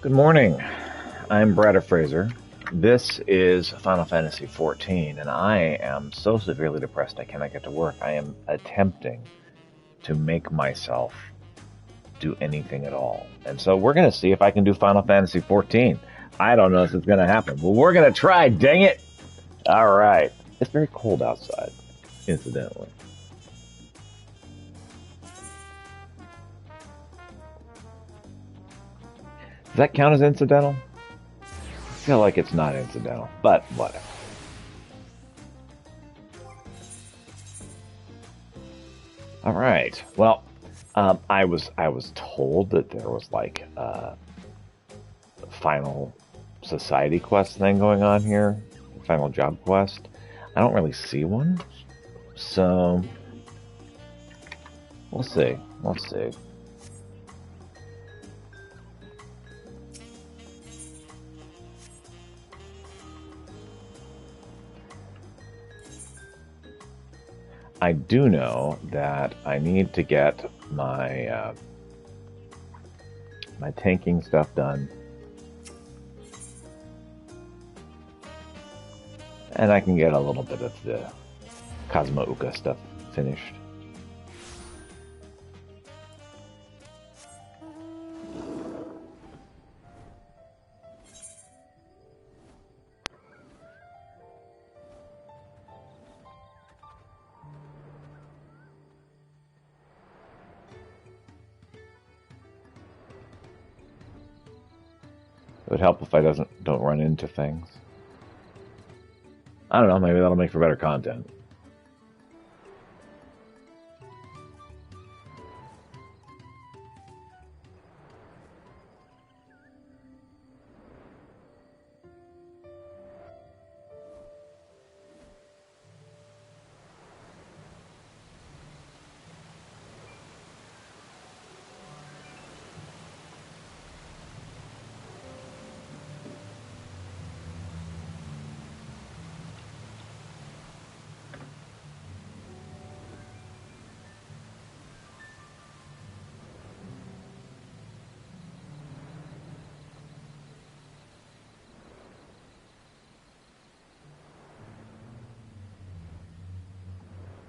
Good morning. I'm Brad Fraser. This is Final Fantasy XIV, and I am so severely depressed I cannot get to work. I am attempting to make myself do anything at all. And so we're going to see if I can do Final Fantasy XIV. I don't know if it's going to happen, but we're going to try, dang it! All right. It's very cold outside, incidentally. Does that count as incidental? I feel like it's not incidental, but whatever. All right. Well, I was told that there was like a final society quest thing going on here, final job quest. I don't really see one, so we'll see. We'll see. I do know that I need to get my tanking stuff done, and I can get a little bit of the Cosmo Uka stuff finished. It would help if I doesn't don't run into things. I don't know. Maybe that'll make for better content.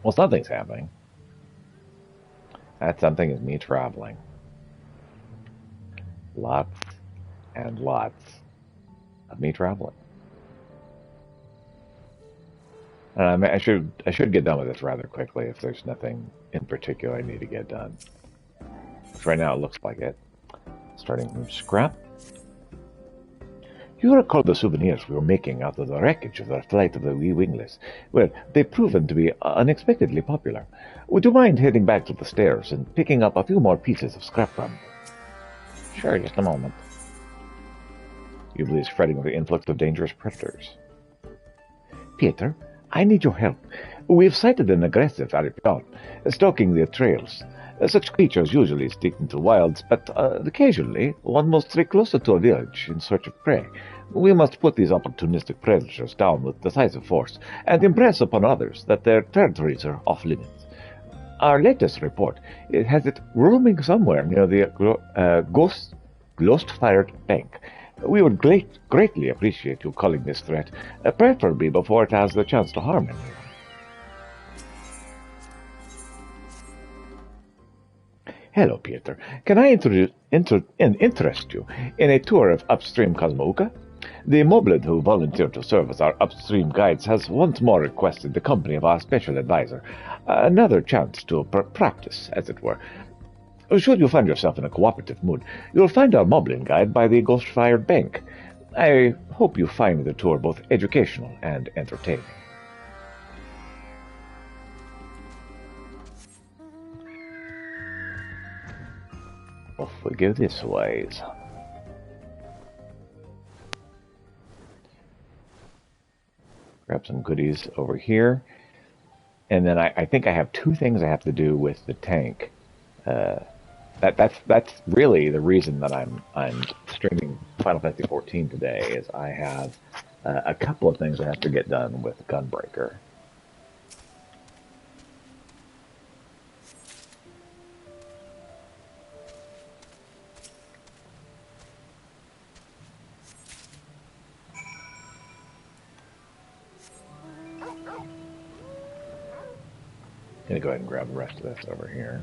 Well, something's happening. That something is me traveling. Lots and lots of me traveling. And I should get done with this rather quickly if there's nothing in particular I need to get done. For right now, it looks like it. Starting from scrap. You recall the souvenirs we were making out of the wreckage of the flight of the wee wingless? Well, they've proven to be unexpectedly popular. Would you mind heading back to the stairs and picking up a few more pieces of scrap from me? Sure, just a moment. Jubilee is fretting with the influx of dangerous predators. Peter, I need your help. We've sighted an aggressive Aripion, stalking the trails. Such creatures usually stick into wilds, but occasionally one must stray closer to a village in search of prey. We must put these opportunistic predators down with decisive force, and impress upon others that their territories are off limits. Our latest report has it roaming somewhere near the ghost-fired bank. We would greatly appreciate you calling this threat, preferably before it has the chance to harm anyone. Hello, Peter. Can I interest you in a tour of upstream Cosmouka? The moblin who volunteered to serve as our upstream guides has once more requested the company of our special advisor, another chance to practice, as it were. Should you find yourself in a cooperative mood, you'll find our moblin guide by the ghost-fired bank. I hope you find the tour both educational and entertaining. Off we go this ways. Grab some goodies over here. And then I think I have two things I have to do with the tank. Uh, that's really the reason that I'm streaming Final Fantasy XIV today. Is I have a couple of things I have to get done with Gunbreaker. gonna go ahead and grab the rest of this over here.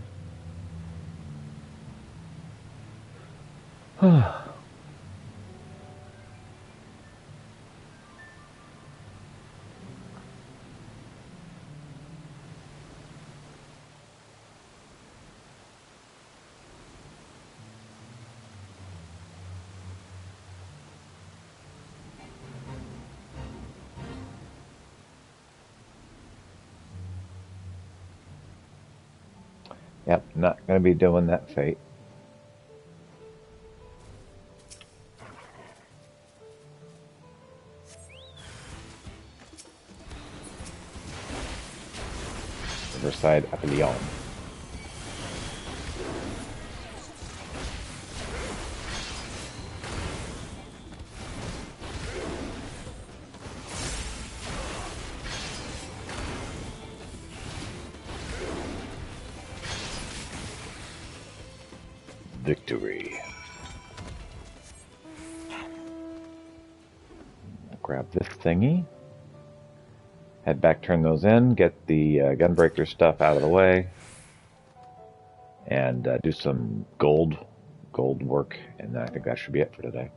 Yep, not going to be doing that fate. Riverside Appellation. Victory. Grab this thingy. Head back, turn those in, get the gunbreaker stuff out of the way, and do some gold work, and I think that should be it for today.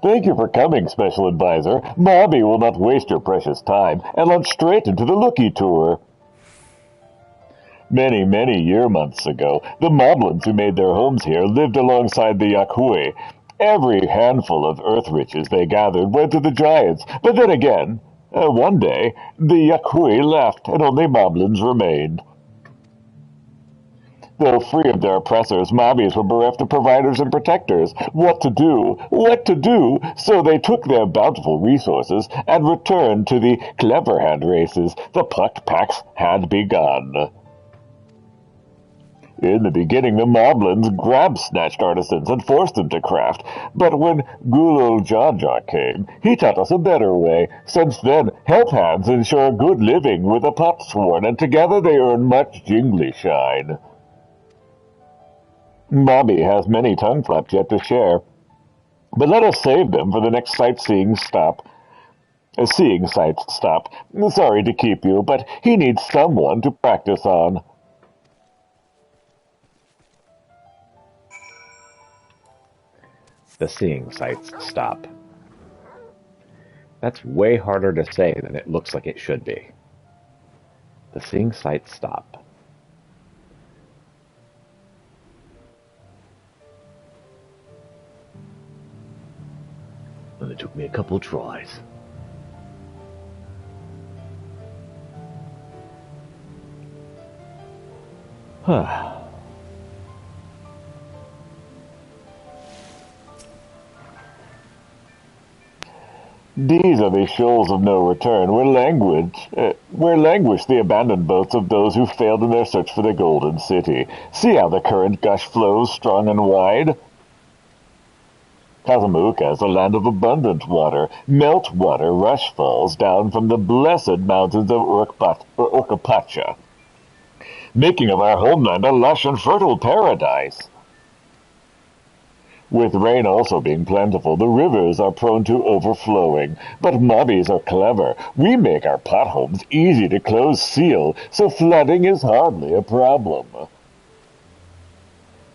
Thank you for coming, Special Advisor. Mobby will not waste your precious time and launch straight into the Lookie Tour. Many, many months ago, the Moblins who made their homes here lived alongside the Yakui. Every handful of earth riches they gathered went to the giants, but then again, one day, the Yakui left and only Moblins remained. Though free of their oppressors, Mobbies were bereft of providers and protectors. What to do? So they took their bountiful resources and returned to the clever hand races the Puck Packs had begun. In the beginning, the Moblins grab-snatched artisans and forced them to craft, but when Gulul Jaja came, he taught us a better way. Since then, help hands ensure good living with a pot sworn, and together they earn much jingly shine. Mobby has many tongue flaps yet to share, but let us save them for the next seeing sights stop. Sorry to keep you, but he needs someone to practice on. The seeing sights stop. That's way harder to say than it looks like it should be. The seeing sights stop. And it took me a couple tries. These are the shoals of no return, where languish the abandoned boats of those who failed in their search for the Golden City. See how the current gush flows strong and wide? Kazamauka is a land of abundant water. Meltwater rush falls down from the blessed mountains of Urkapacha, making of our homeland a lush and fertile paradise. With rain also being plentiful, the rivers are prone to overflowing. But Mobbies are clever. We make our pot homes easy to close seal, so flooding is hardly a problem.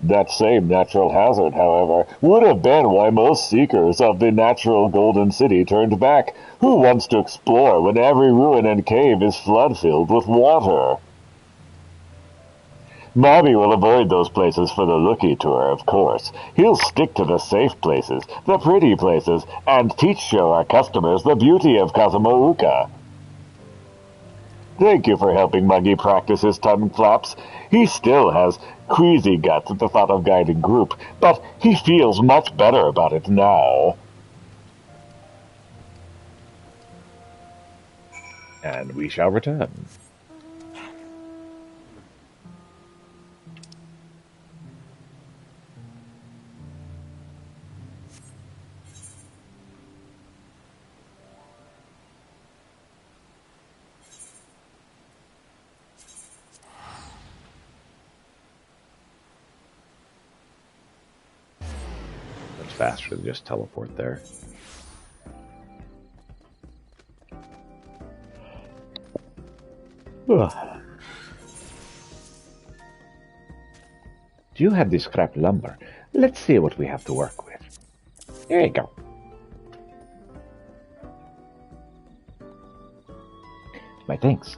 That same natural hazard, however, would have been why most seekers of the natural Golden City turned back. Who wants to explore when every ruin and cave is flood-filled with water? Mobby will avoid those places for the Lookie Tour, of course. He'll stick to the safe places, the pretty places, and show our customers the beauty of Kazamauka. Thank you for helping Muggy practice his tongue flaps. He still has queasy guts at the thought of guiding group, but he feels much better about it now. And we shall return. Faster to just teleport there. Ugh. Do you have this scrap lumber? Let's see what we have to work with. Here you go. My thanks.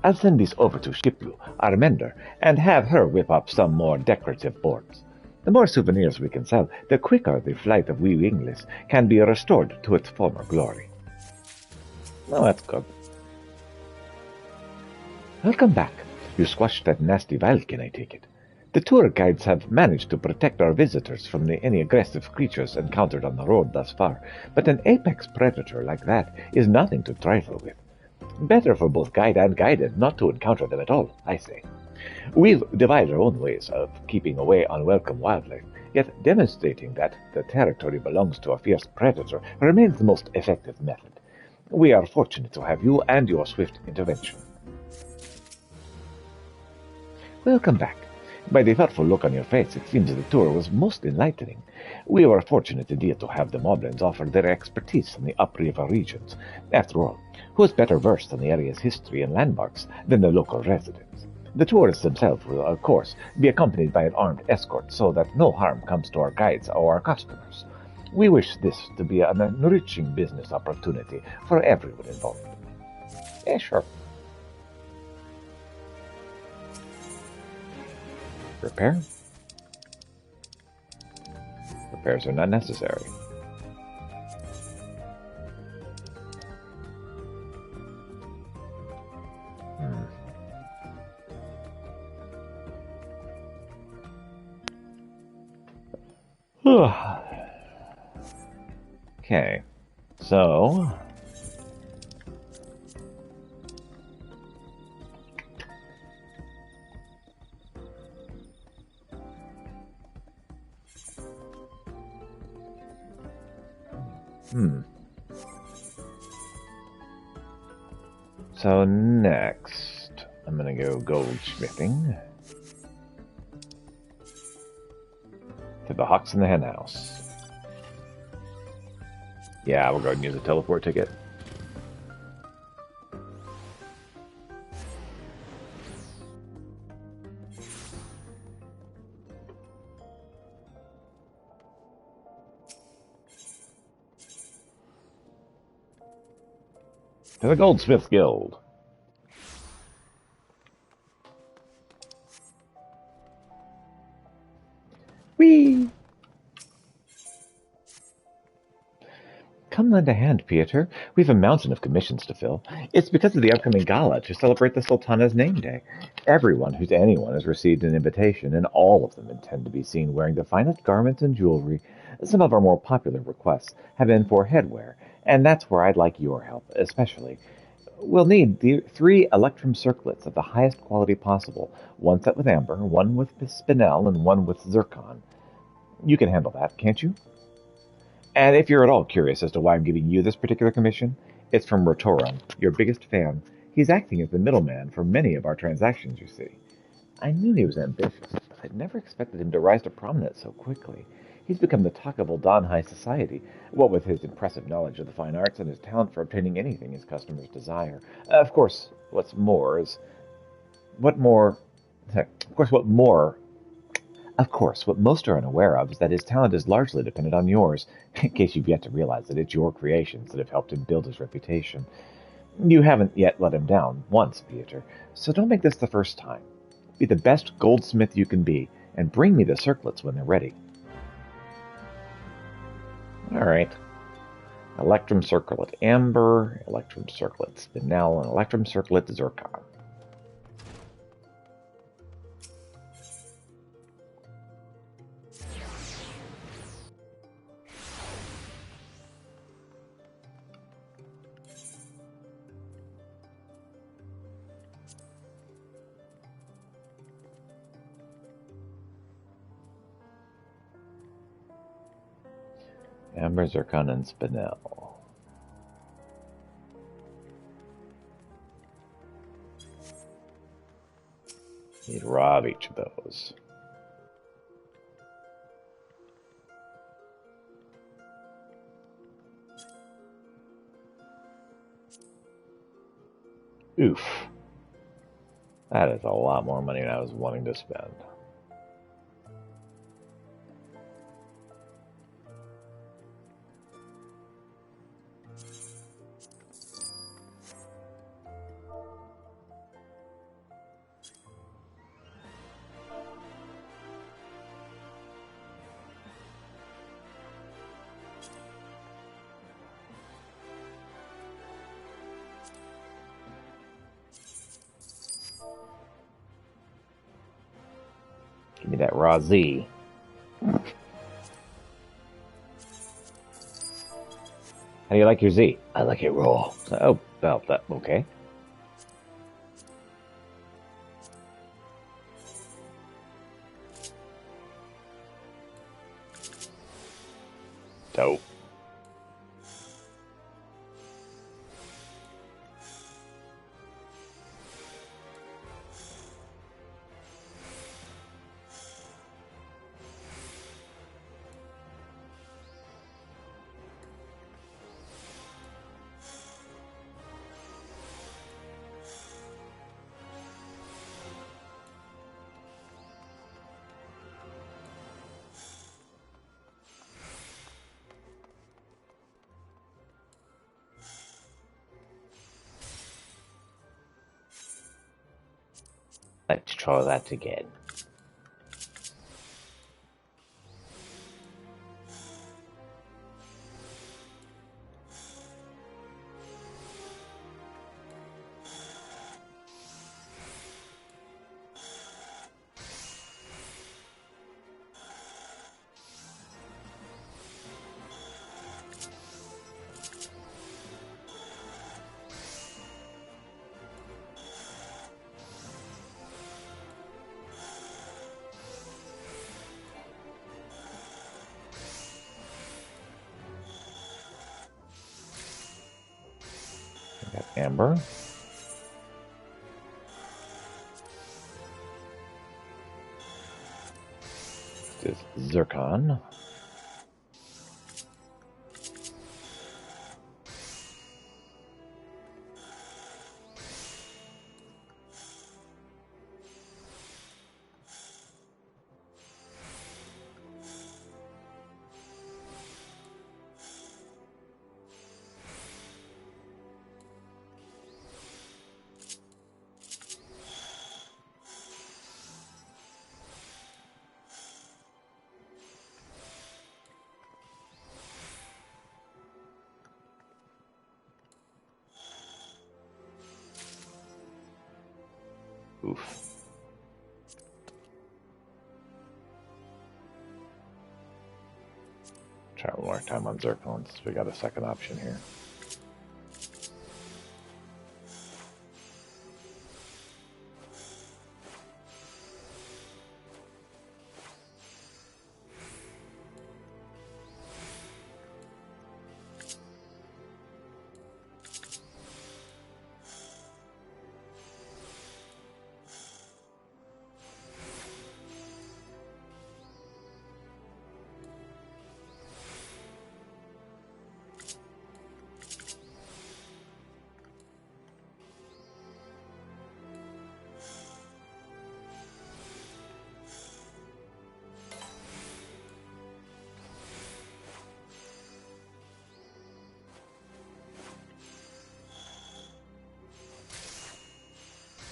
I'll send this over to Shipyu, our mender, and have her whip up some more decorative boards. The more souvenirs we can sell, the quicker the flight of wee winglets can be restored to its former glory. Oh, that's good. Welcome back. You squashed that nasty Valkin, I take it. The tour guides have managed to protect our visitors from any aggressive creatures encountered on the road thus far, but an apex predator like that is nothing to trifle with. Better for both guide and guided not to encounter them at all, I say. We've devised our own ways of keeping away unwelcome wildlife, yet demonstrating that the territory belongs to a fierce predator remains the most effective method. We are fortunate to have you and your swift intervention. Welcome back. By the thoughtful look on your face, it seems the tour was most enlightening. We were fortunate indeed to have the Moblins offer their expertise in the upriver regions. After all, who is better versed in the area's history and landmarks than the local residents? The tourists themselves will, of course, be accompanied by an armed escort so that no harm comes to our guides or our customers. We wish this to be an enriching business opportunity for everyone involved. Sure. Repair? Repairs are not necessary. Okay, so So next, I'm gonna go goldsmithing to the Hawks in the Hen House. Yeah, we'll go ahead and use a teleport ticket. To the Goldsmiths Guild. Whee! Come lend a hand, Pieter. We've a mountain of commissions to fill. It's because of the upcoming gala to celebrate the Sultana's name day. Everyone who's anyone has received an invitation, and all of them intend to be seen wearing the finest garments and jewelry. Some of our more popular requests have been for headwear, and that's where I'd like your help, especially. We'll need the 3 electrum circlets of the highest quality possible, one set with amber, one with spinel, and one with zircon. You can handle that, can't you? And if you're at all curious as to why I'm giving you this particular commission, it's from Rotorum, your biggest fan. He's acting as the middleman for many of our transactions, you see. I knew he was ambitious, but I'd never expected him to rise to prominence so quickly. He's become the talk of Uldan High Society, what with his impressive knowledge of the fine arts and his talent for obtaining anything his customers desire. Of course, what more... Of course, what most are unaware of is that his talent is largely dependent on yours, in case you've yet to realize that it's your creations that have helped him build his reputation. You haven't yet let him down once, Pieter, so don't make this the first time. Be the best goldsmith you can be, and bring me the circlets when they're ready. Alright. Electrum circlet amber, electrum circlet spinel, and electrum circlet zircon. Amber, zircon, and spinel. Need raw of each of those. Oof. That is a lot more money than I was wanting to spend. Give me that raw Z. How do you like your Z? I like it raw. Oh, well, that okay. Dope. Let's try that again. Got amber. This is zircon. Oof. Try one more time on zircon since we got a second option here.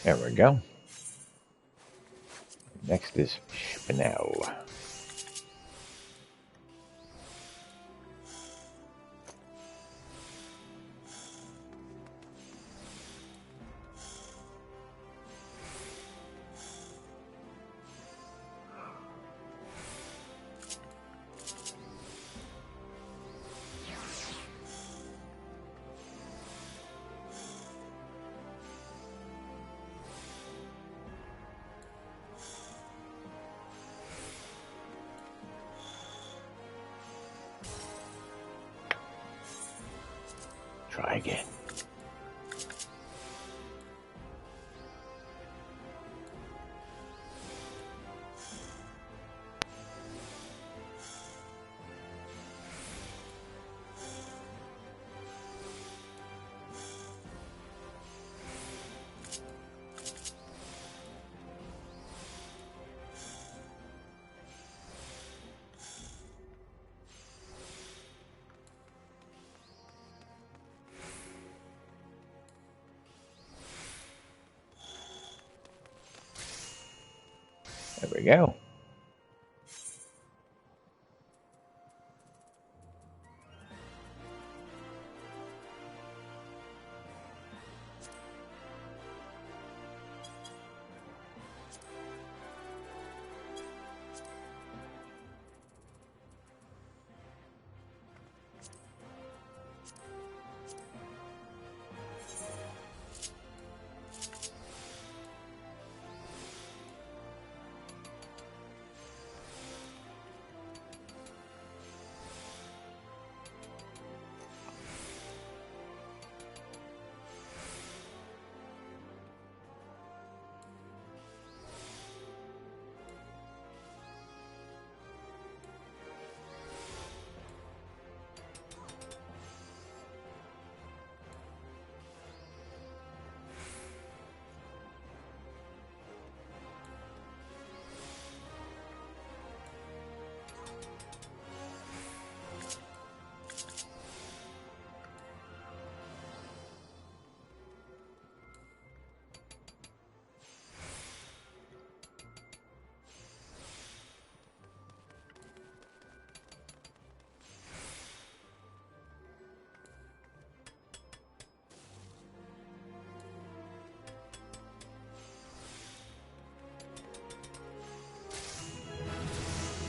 There we go. Next is spinel. Try again. There we go.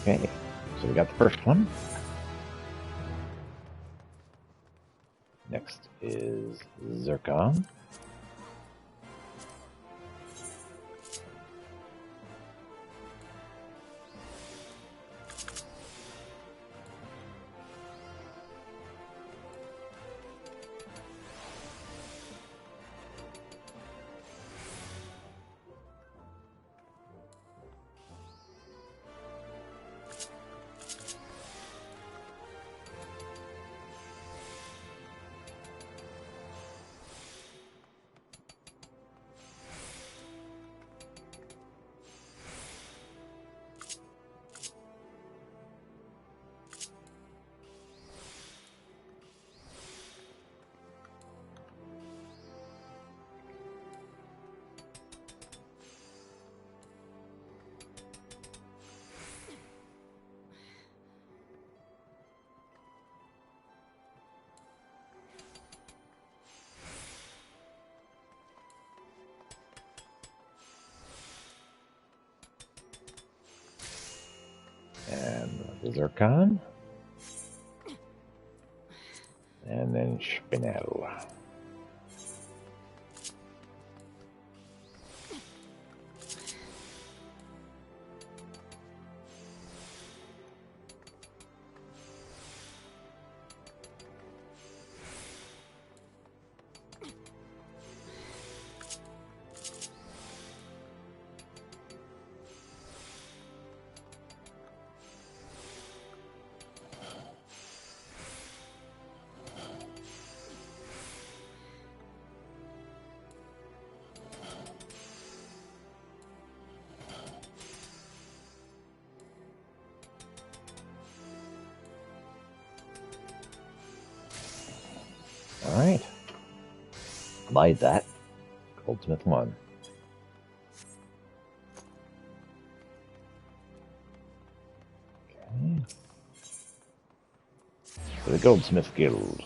Okay, so we got the first one. Next is Zircon. And the Zircon. And then Spinel. All right. Like that. Goldsmith 1. Okay. For the Goldsmith Guild.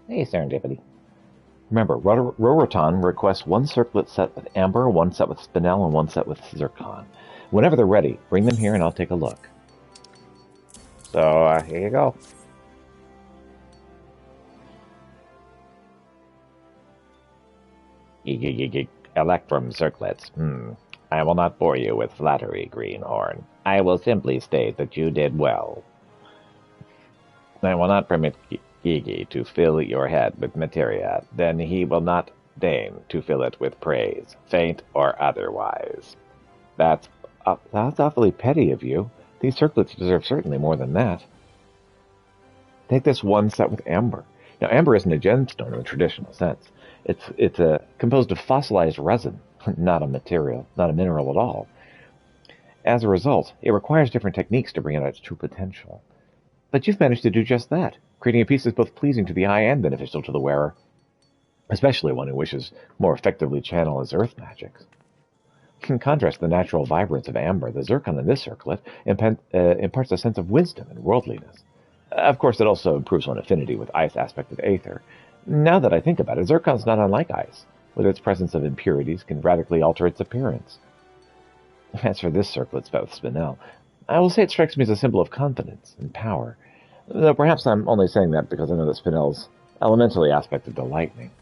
Hey, Serendipity. Remember, Roroton requests one circlet set with amber, one set with spinel, and one set with zircon. Whenever they're ready, bring them here and I'll take a look. So, here you go. Electrum circlets. I will not bore you with flattery, Greenhorn. I will simply state that you did well. I will not permit Gigi to fill your head with materia, then he will not deign to fill it with praise, faint or otherwise. That's awfully petty of you. These circlets deserve certainly more than that. Take this one set with amber. Now, amber isn't a gemstone in the traditional sense. It's composed of fossilized resin, not a mineral at all. As a result, it requires different techniques to bring out its true potential. But you've managed to do just that. Creating a piece is both pleasing to the eye and beneficial to the wearer, especially one who wishes more effectively channel his earth magics. In contrast to the natural vibrance of amber, the zircon in this circlet imparts a sense of wisdom and worldliness. Of course, it also improves one affinity with ice aspect of aether. Now that I think about it, zircon's not unlike ice, with its presence of impurities can radically alter its appearance. As for this circlet spout with Spinel, I will say it strikes me as a symbol of confidence and power, though perhaps I'm only saying that because I know that Spinel's elementally aspected to lightning.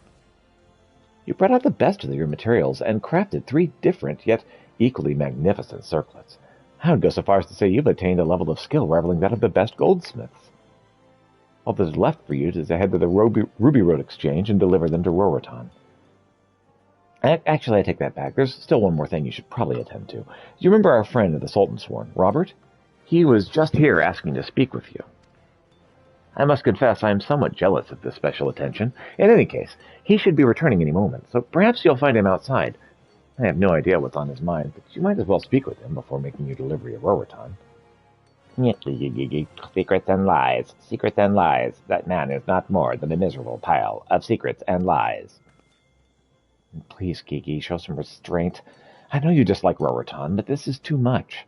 You brought out the best of your materials and crafted 3 different, yet equally magnificent circlets. I would go so far as to say you've attained a level of skill rivaling that of the best goldsmiths. All that is left for you is to head to the Ruby Road Exchange and deliver them to Roriton. Actually, I take that back. There's still one more thing you should probably attend to. Do you remember our friend of the Sultansworn, Robert? He was just here asking to speak with you. I must confess I am somewhat jealous of this special attention. In any case, he should be returning any moment, so perhaps you'll find him outside. I have no idea what's on his mind, but you might as well speak with him before making your delivery of Roriton. Secrets and lies. Secrets and lies. That man is not more than a miserable pile of secrets and lies. Please, Gigi, show some restraint. I know you dislike Roriton, but this is too much.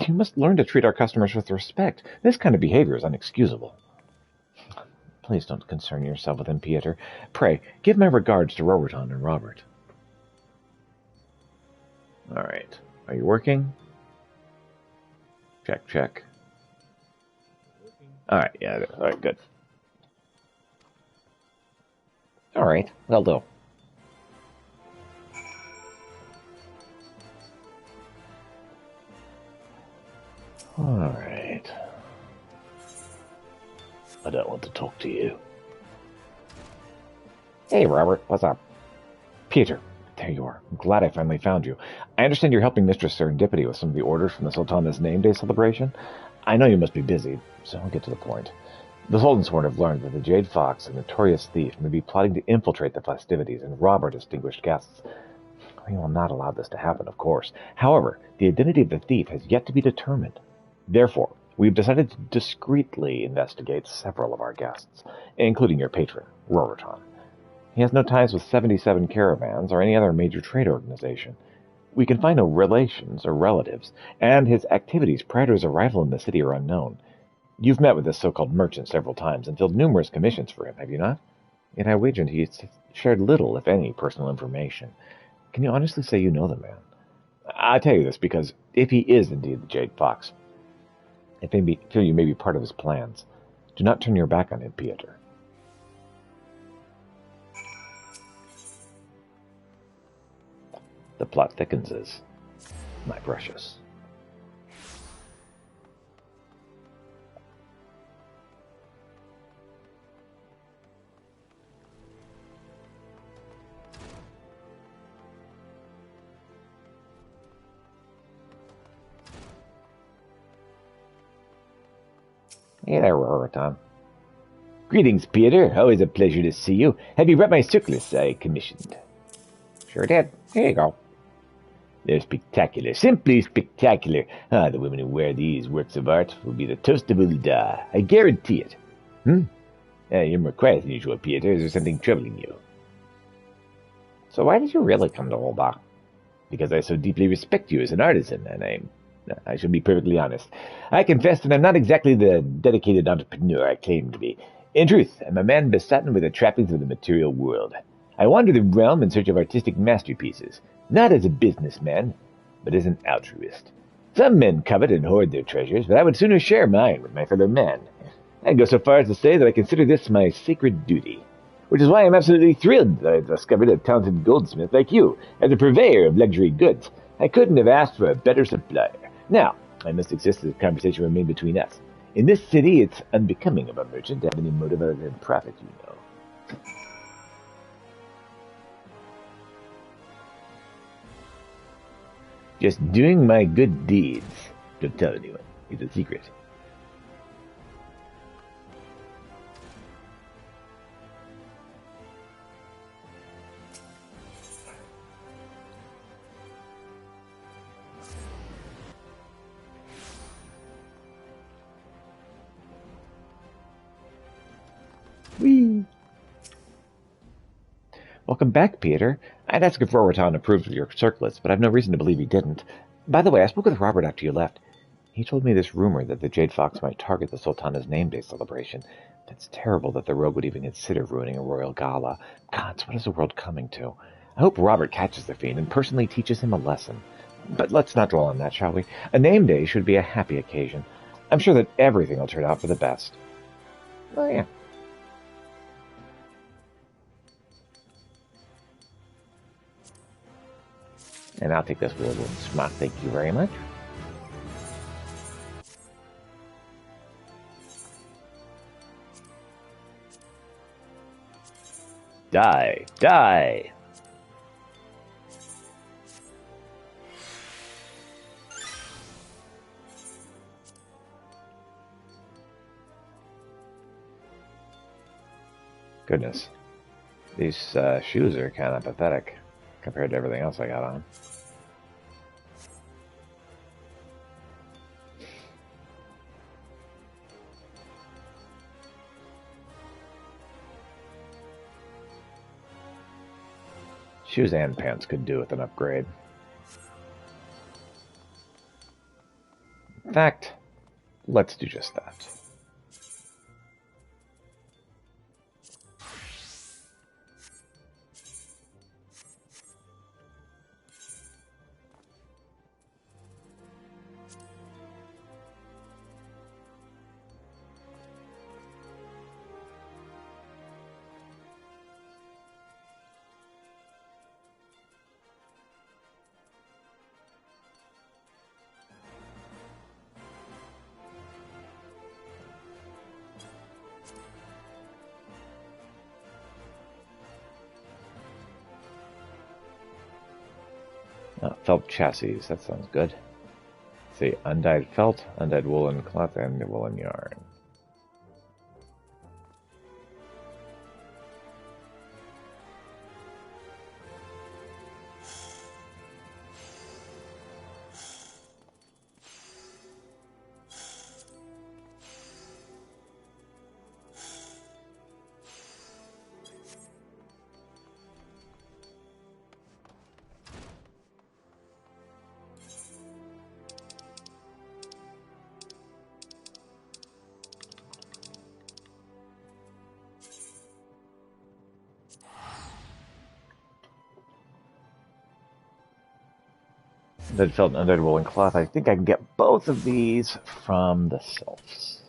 You must learn to treat our customers with respect. This kind of behavior is unexcusable. Please don't concern yourself with him, Pieter. Pray, give my regards to Roriton and Robert. All right. Are you working? Check, check. All right, yeah, all right, good. All right, that'll do. All right. I don't want to talk to you. Hey, Robert, what's up? Peter, there you are. I'm glad I finally found you. I understand you're helping Mistress Serendipity with some of the orders from the Sultana's Name Day celebration. I know you must be busy, so I'll get to the point. The Sultansworn have learned that the Jade Fox, a notorious thief, may be plotting to infiltrate the festivities and rob our distinguished guests. We will not allow this to happen, of course. However, the identity of the thief has yet to be determined. Therefore, we've decided to discreetly investigate several of our guests, including your patron, Roriton. He has no ties with 77 caravans or any other major trade organization. We can find no relations or relatives, and his activities prior to his arrival in the city are unknown. You've met with this so-called merchant several times and filled numerous commissions for him, have you not? Yet I wager he's shared little, if any, personal information. Can you honestly say you know the man? I tell you this because if he is indeed the Jade Fox, I feel you may be part of his plans. Do not turn your back on him, Pieter. The plot thickens, my precious. Hey there, Roriton. Greetings, Peter. Always a pleasure to see you. Have you brought my circlets I commissioned? Sure did. Here you go. They're spectacular. Simply spectacular. Ah, the women who wear these works of art will be the toast of Ul'dah. I guarantee it. You're more quiet than usual, Peter. Is there something troubling you? So why did you really come to Ul'dah? Because I so deeply respect you as an artisan, and I shall be perfectly honest. I confess that I'm not exactly the dedicated entrepreneur I claim to be. In truth, I'm a man besotten with the trappings of the material world. I wander the realm in search of artistic masterpieces, not as a businessman, but as an altruist. Some men covet and hoard their treasures, but I would sooner share mine with my fellow man. I'd go so far as to say that I consider this my sacred duty, which is why I'm absolutely thrilled that I discovered a talented goldsmith like you as a purveyor of luxury goods. I couldn't have asked for a better supplier. Now, I must insist that the conversation remain between us. In this city, it's unbecoming of a merchant to have any motive other than profit, you know. Just doing my good deeds. Don't tell anyone. It's a secret. Welcome back, Peter. I'd ask if Roriton approved of your circlets, but I've no reason to believe he didn't. By the way, I spoke with Robert after you left. He told me this rumor that the Jade Fox might target the Sultana's name day celebration. That's terrible that the rogue would even consider ruining a royal gala. Gods, what is the world coming to? I hope Robert catches the fiend and personally teaches him a lesson. But let's not dwell on that, shall we? A name day should be a happy occasion. I'm sure that everything will turn out for the best. Oh, yeah. And I'll take this little smart, thank you very much. Die! Die! Goodness. These shoes are kind of pathetic compared to everything else I got on. Shoes and pants could do with an upgrade. In fact, let's do just that. Felt chassis, that sounds good. Let's see, undyed felt, undyed woolen cloth, and woolen yarn. Undyed felt and undyed woolen cloth. I think I can get both of these from the sylphs.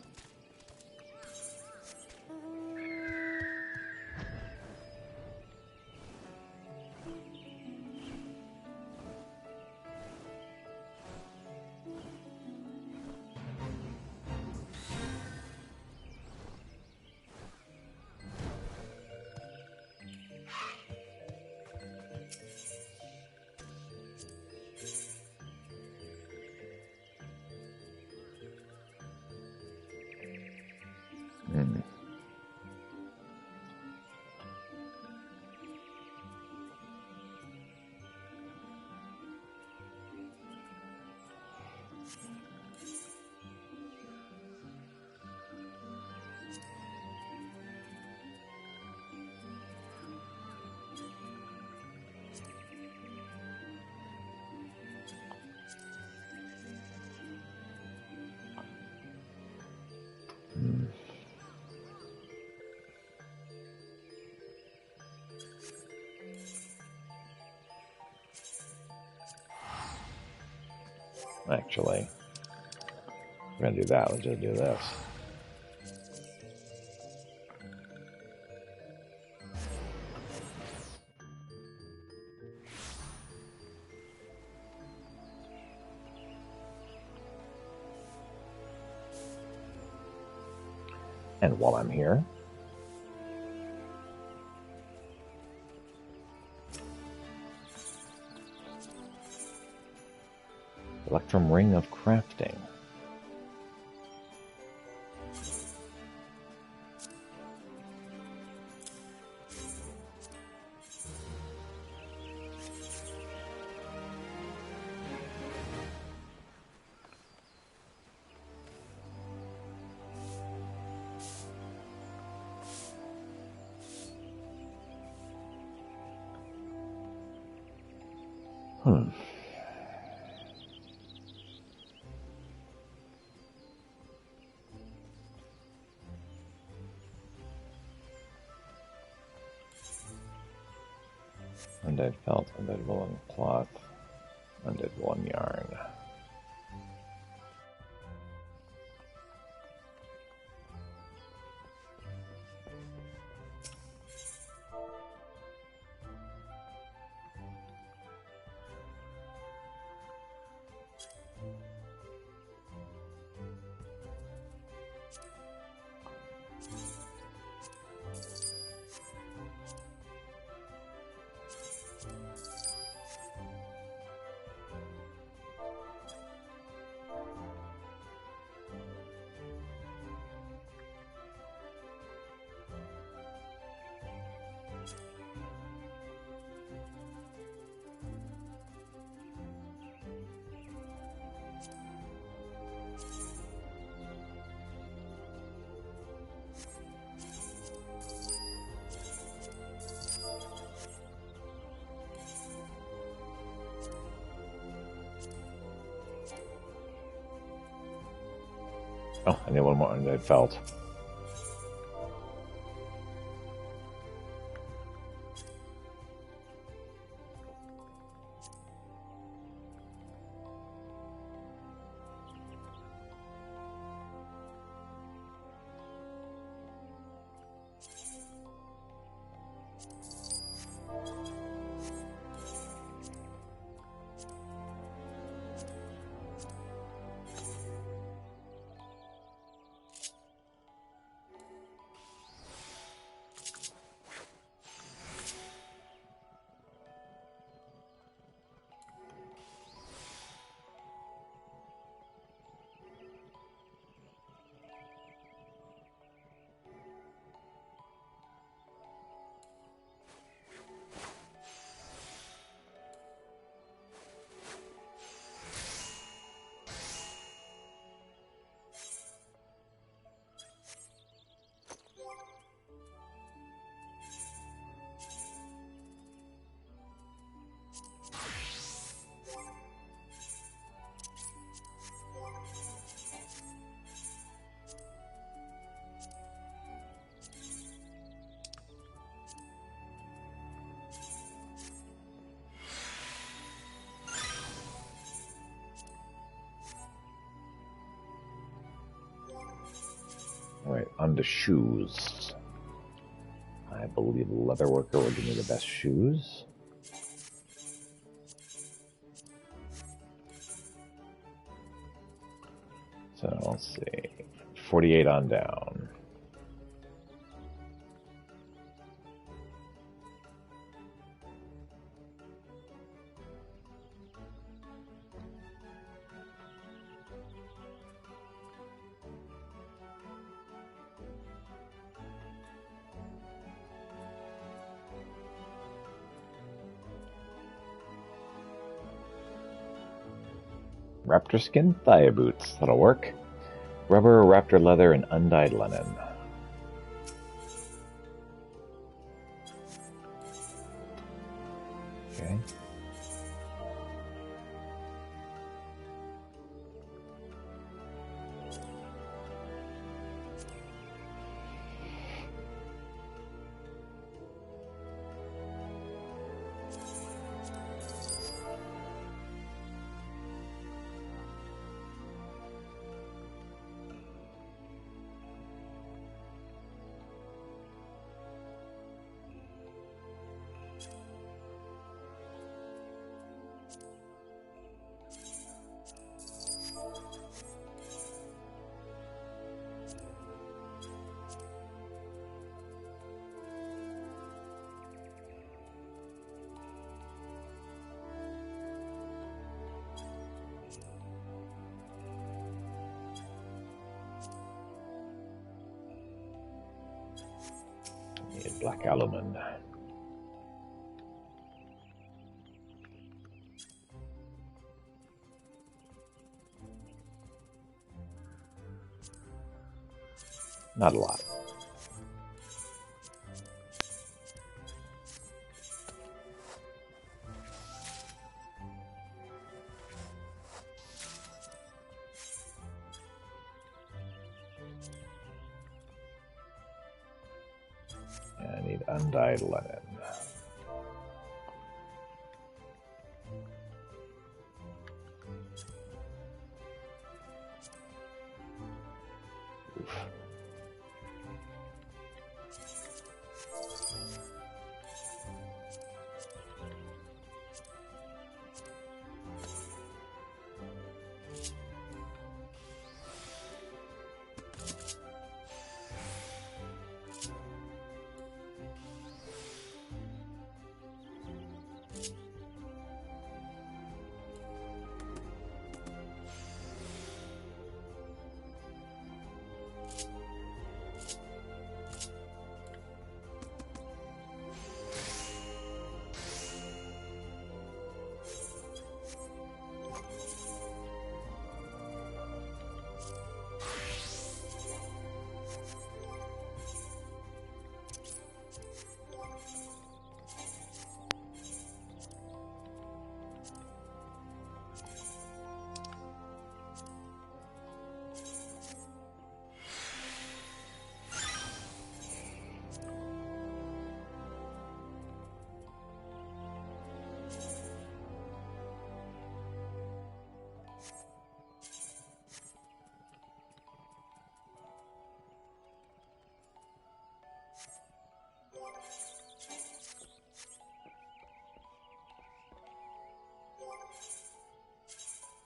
Actually, we're gonna do that. Let's just do this. And while I'm here, Electrum Ring of Crafting. Hmm. Undead felt, undead woolen cloth, undead woolen yarn. Oh, I need one more undead felt. Alright, on to shoes. I believe Leatherworker will give me the best shoes. So let's see. 48 on down. Raptor skin thigh boots. That'll work. Rubber, raptor leather, and undyed linen. Okay. Black alumine. Not a lot. undyed linen. Oof.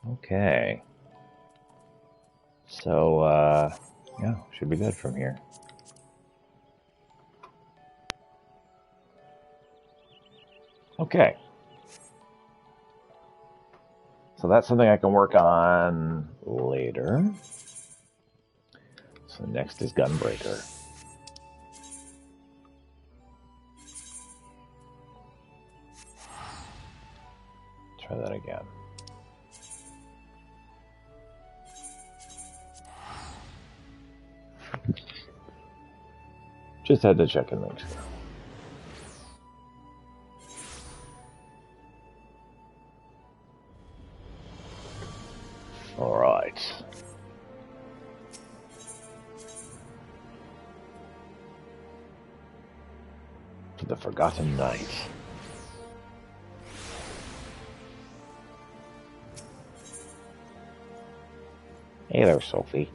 Okay. So, yeah, should be good from here. Okay. So that's something I can work on later. So next is Gunbreaker. Try that again. Just had to check and make sure. All right. To the Forgotten Night. Hey there, Sophie.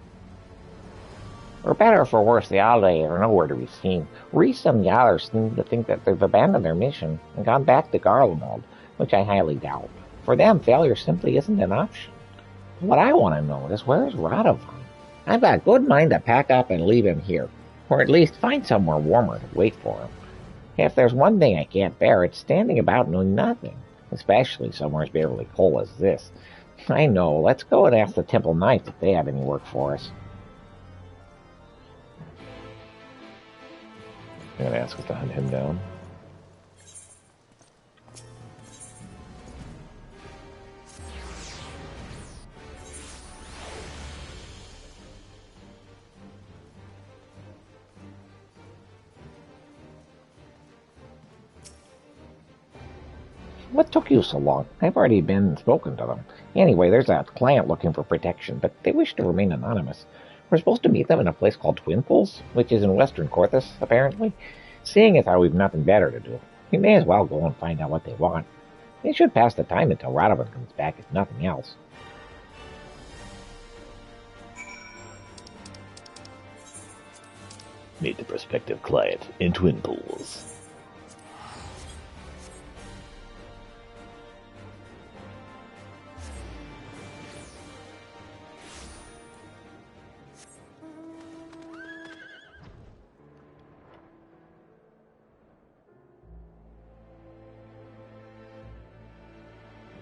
For better or for worse, the Aldei are nowhere to be seen. Reese and the others seem to think that they've abandoned their mission and gone back to Garlemald, which I highly doubt. For them, failure simply isn't an option. What I want to know is, where's Radovan? I've got a good mind to pack up and leave him here, or at least find somewhere warmer to wait for him. If there's one thing I can't bear, it's standing about doing nothing, especially somewhere as bitterly cold as this. I know, let's go and ask the Temple Knights if they have any work for us. I'm going to ask us to hunt him down. What took you so long? I've already been and spoken to them. Anyway, there's a client looking for protection, but they wish to remain anonymous. We're supposed to meet them in a place called Twin Pools, which is in Western Corthus, apparently. Seeing as how we've nothing better to do, we may as well go and find out what they want. They should pass the time until Radovan comes back, if nothing else. Meet the prospective client in Twin Pools.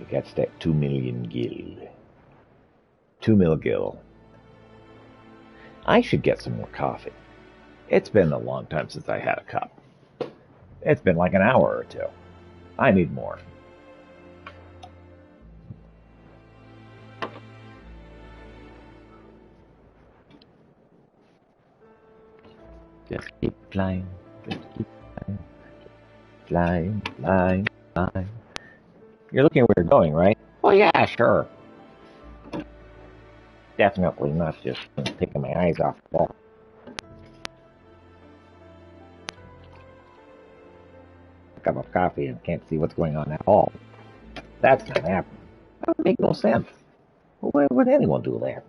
That's that 2 million gil. 2 mil gil. I should get some more coffee. It's been a long time since I had a cup. It's been like an hour or two. I need more. Just keep flying. Just keep flying. Flying, flying, flying. You're looking where you're going, right? Oh, yeah, sure. Definitely not just taking my eyes off the ball. cup of coffee and can't see what's going on at all. That's not happening. That would make no sense. Why would anyone do that?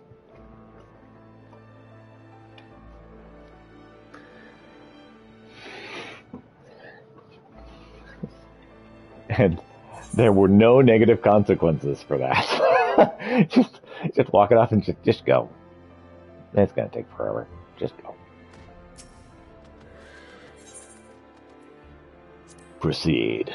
And there were no negative consequences for that. just walk it off and just go. It's going to take forever. Just go. Proceed.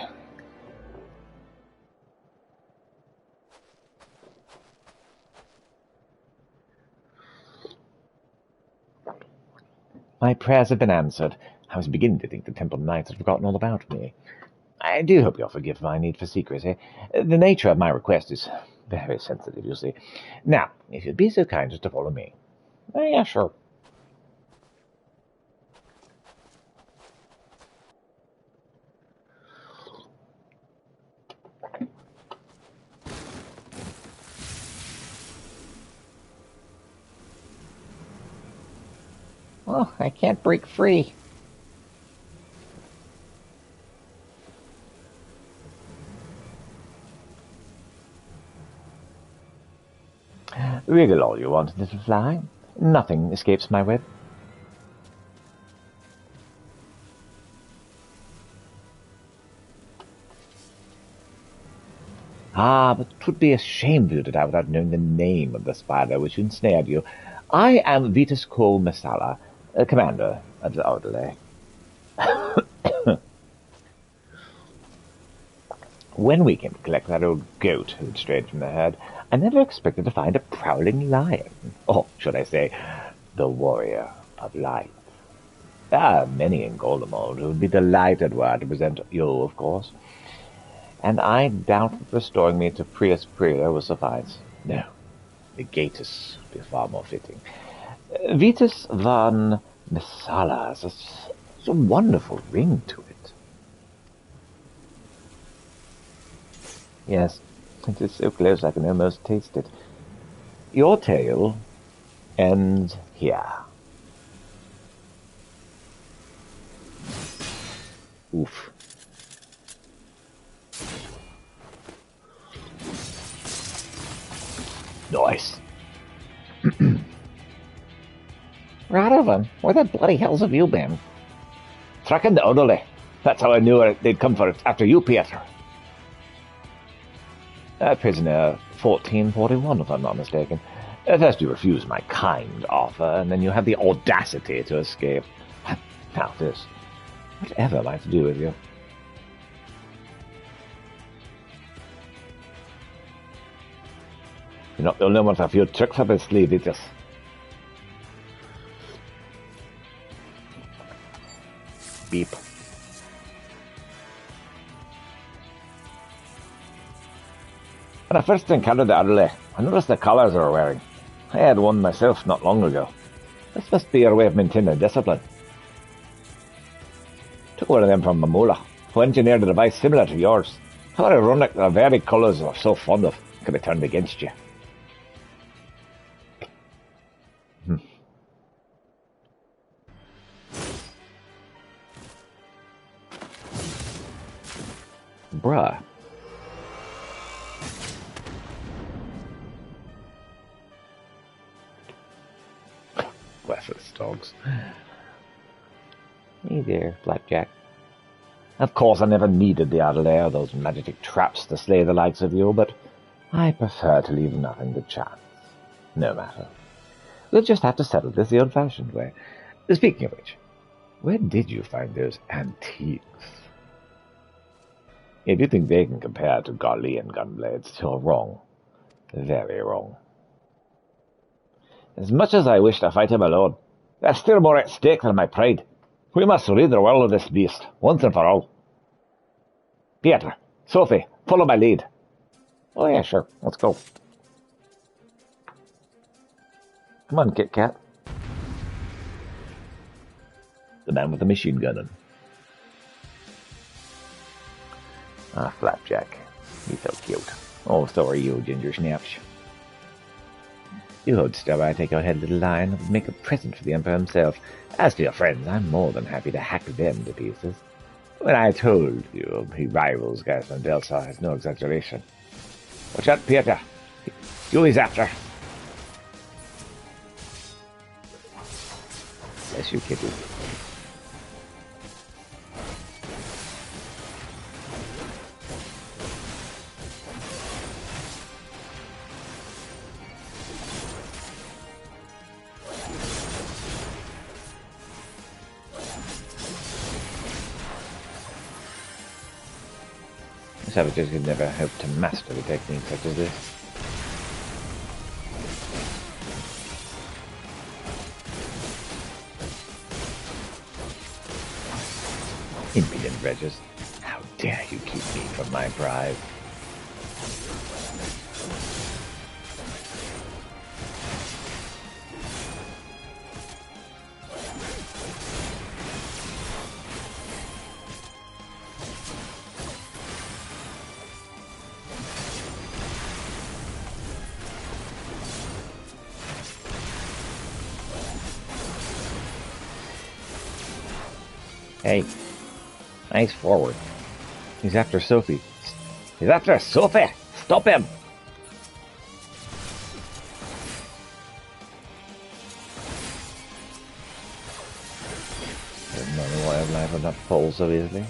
My prayers have been answered. I was beginning to think the Temple Knights had forgotten all about me. I do hope you'll forgive my need for secrecy. The nature of my request is very sensitive, you see. Now, if you'd be so kind as to follow me. Yeah, sure. Oh, I can't break free. Wriggle all you want, little fly. Nothing escapes my web. Ah, but 'twould be a shame for you to die without knowing the name of the spider which ensnared you. I am Vitus Cole Masala, commander of the Orderly. When we came to collect that old goat who'd strayed from the herd, I never expected to find a prowling lion. Or, should I say, the warrior of light. There are many in Goldemald who would be delighted were I to present you, of course. And I doubt that restoring me to Prius Prior will suffice. No, the Gatus would be far more fitting. Vitus von Messala has a wonderful ring to it. Yes, it is so close I can almost taste it. Your tale ends here. Oof. Nice. Radovan, where the bloody hells have you been? Tracking the Orderly. That's how I knew they'd come for it after you, Pietro. Prisoner 1441, if I'm not mistaken. First you refuse my kind offer, and then you have the audacity to escape. Now this. Whatever am I to do with you? You're not the only one with a few tricks up his sleeve, it's just... Beep. When I first encountered the Orderly, I noticed the colours they were wearing. I had one myself not long ago. This must be your way of maintaining discipline. Took one of them from Mamola, who engineered a device similar to yours. How ironic the very colours you are so fond of can be turned against you. Bruh. Worthless dogs. Hey there, Blackjack. Of course, I never needed the Orderly or those magic traps to slay the likes of you, but I prefer to leave nothing to chance. No matter. We'll just have to settle this the old-fashioned way. Speaking of which, where did you find those antiques? If you think they can compare to Garlean gunblades, you're wrong. Very wrong. As much as I wish to fight him alone, there's still more at stake than my pride. We must rid the world of this beast, once and for all. Pietro, Sophie, follow my lead. Oh yeah, sure, let's go. Come on, Kit Kat. The man with the machine gun. Ah, Flapjack. He's so cute. Oh, so are you, Ginger Snaps. You hold still while I take your head, little lion, and make a present for the Emperor himself. As for your friends, I'm more than happy to hack them to pieces. When I told you he rivals Gas and Delsa is no exaggeration. Watch out, Peter. Dewey's after. Bless you, kitty. Savages could never hope to master a technique such as this. Impudent wretches. How dare you keep me from my prize? Hey, nice forward. He's after Sophie. He's after Sophie! Stop him! Didn't know the wildlife would not fall so easily.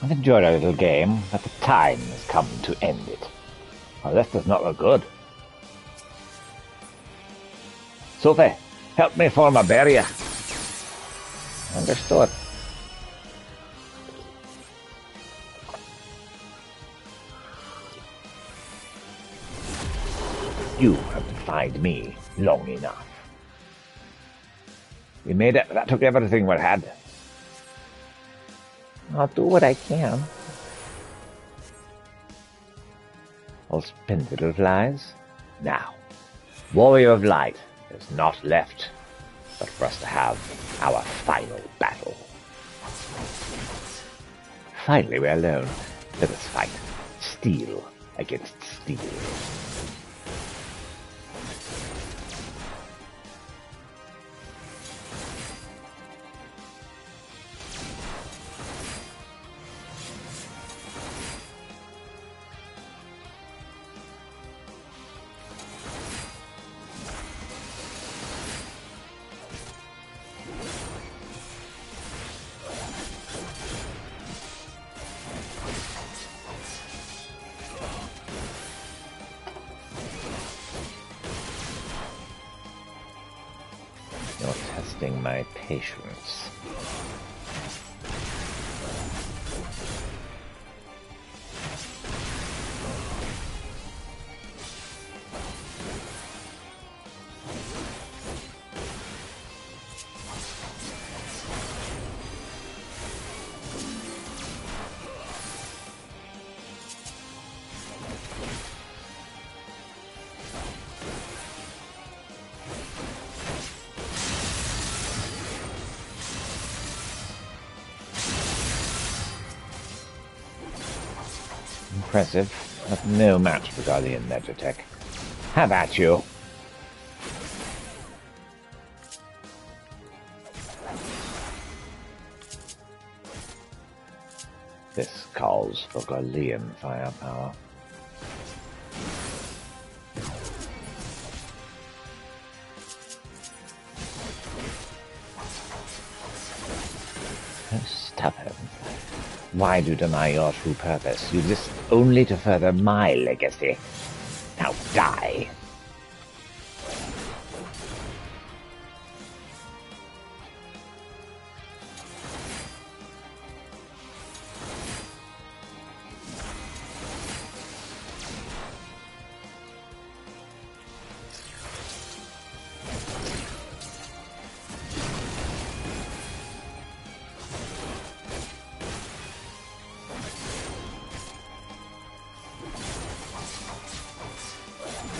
I've enjoyed our little game, but the time has come to end it. Well, this does not look good. Sophie, help me form a barrier. Understood. You have defied me long enough. We made it. That took everything we had. I'll do what I can. All spindle flies. Now, Warrior of Light, there's not left but for us to have our final battle. Finally, we're alone. Let us fight. Steel against steel. You're testing my patience. Impressive. but no match for Guardian Magitech. How about you? This calls for Guardian firepower. Stubborn. Why do you deny your true purpose? You exist only to further my legacy. Now die.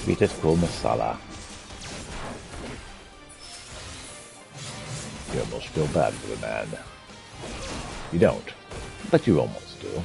Sweetest cool masala. You almost feel bad for the man. You don't, but you almost do.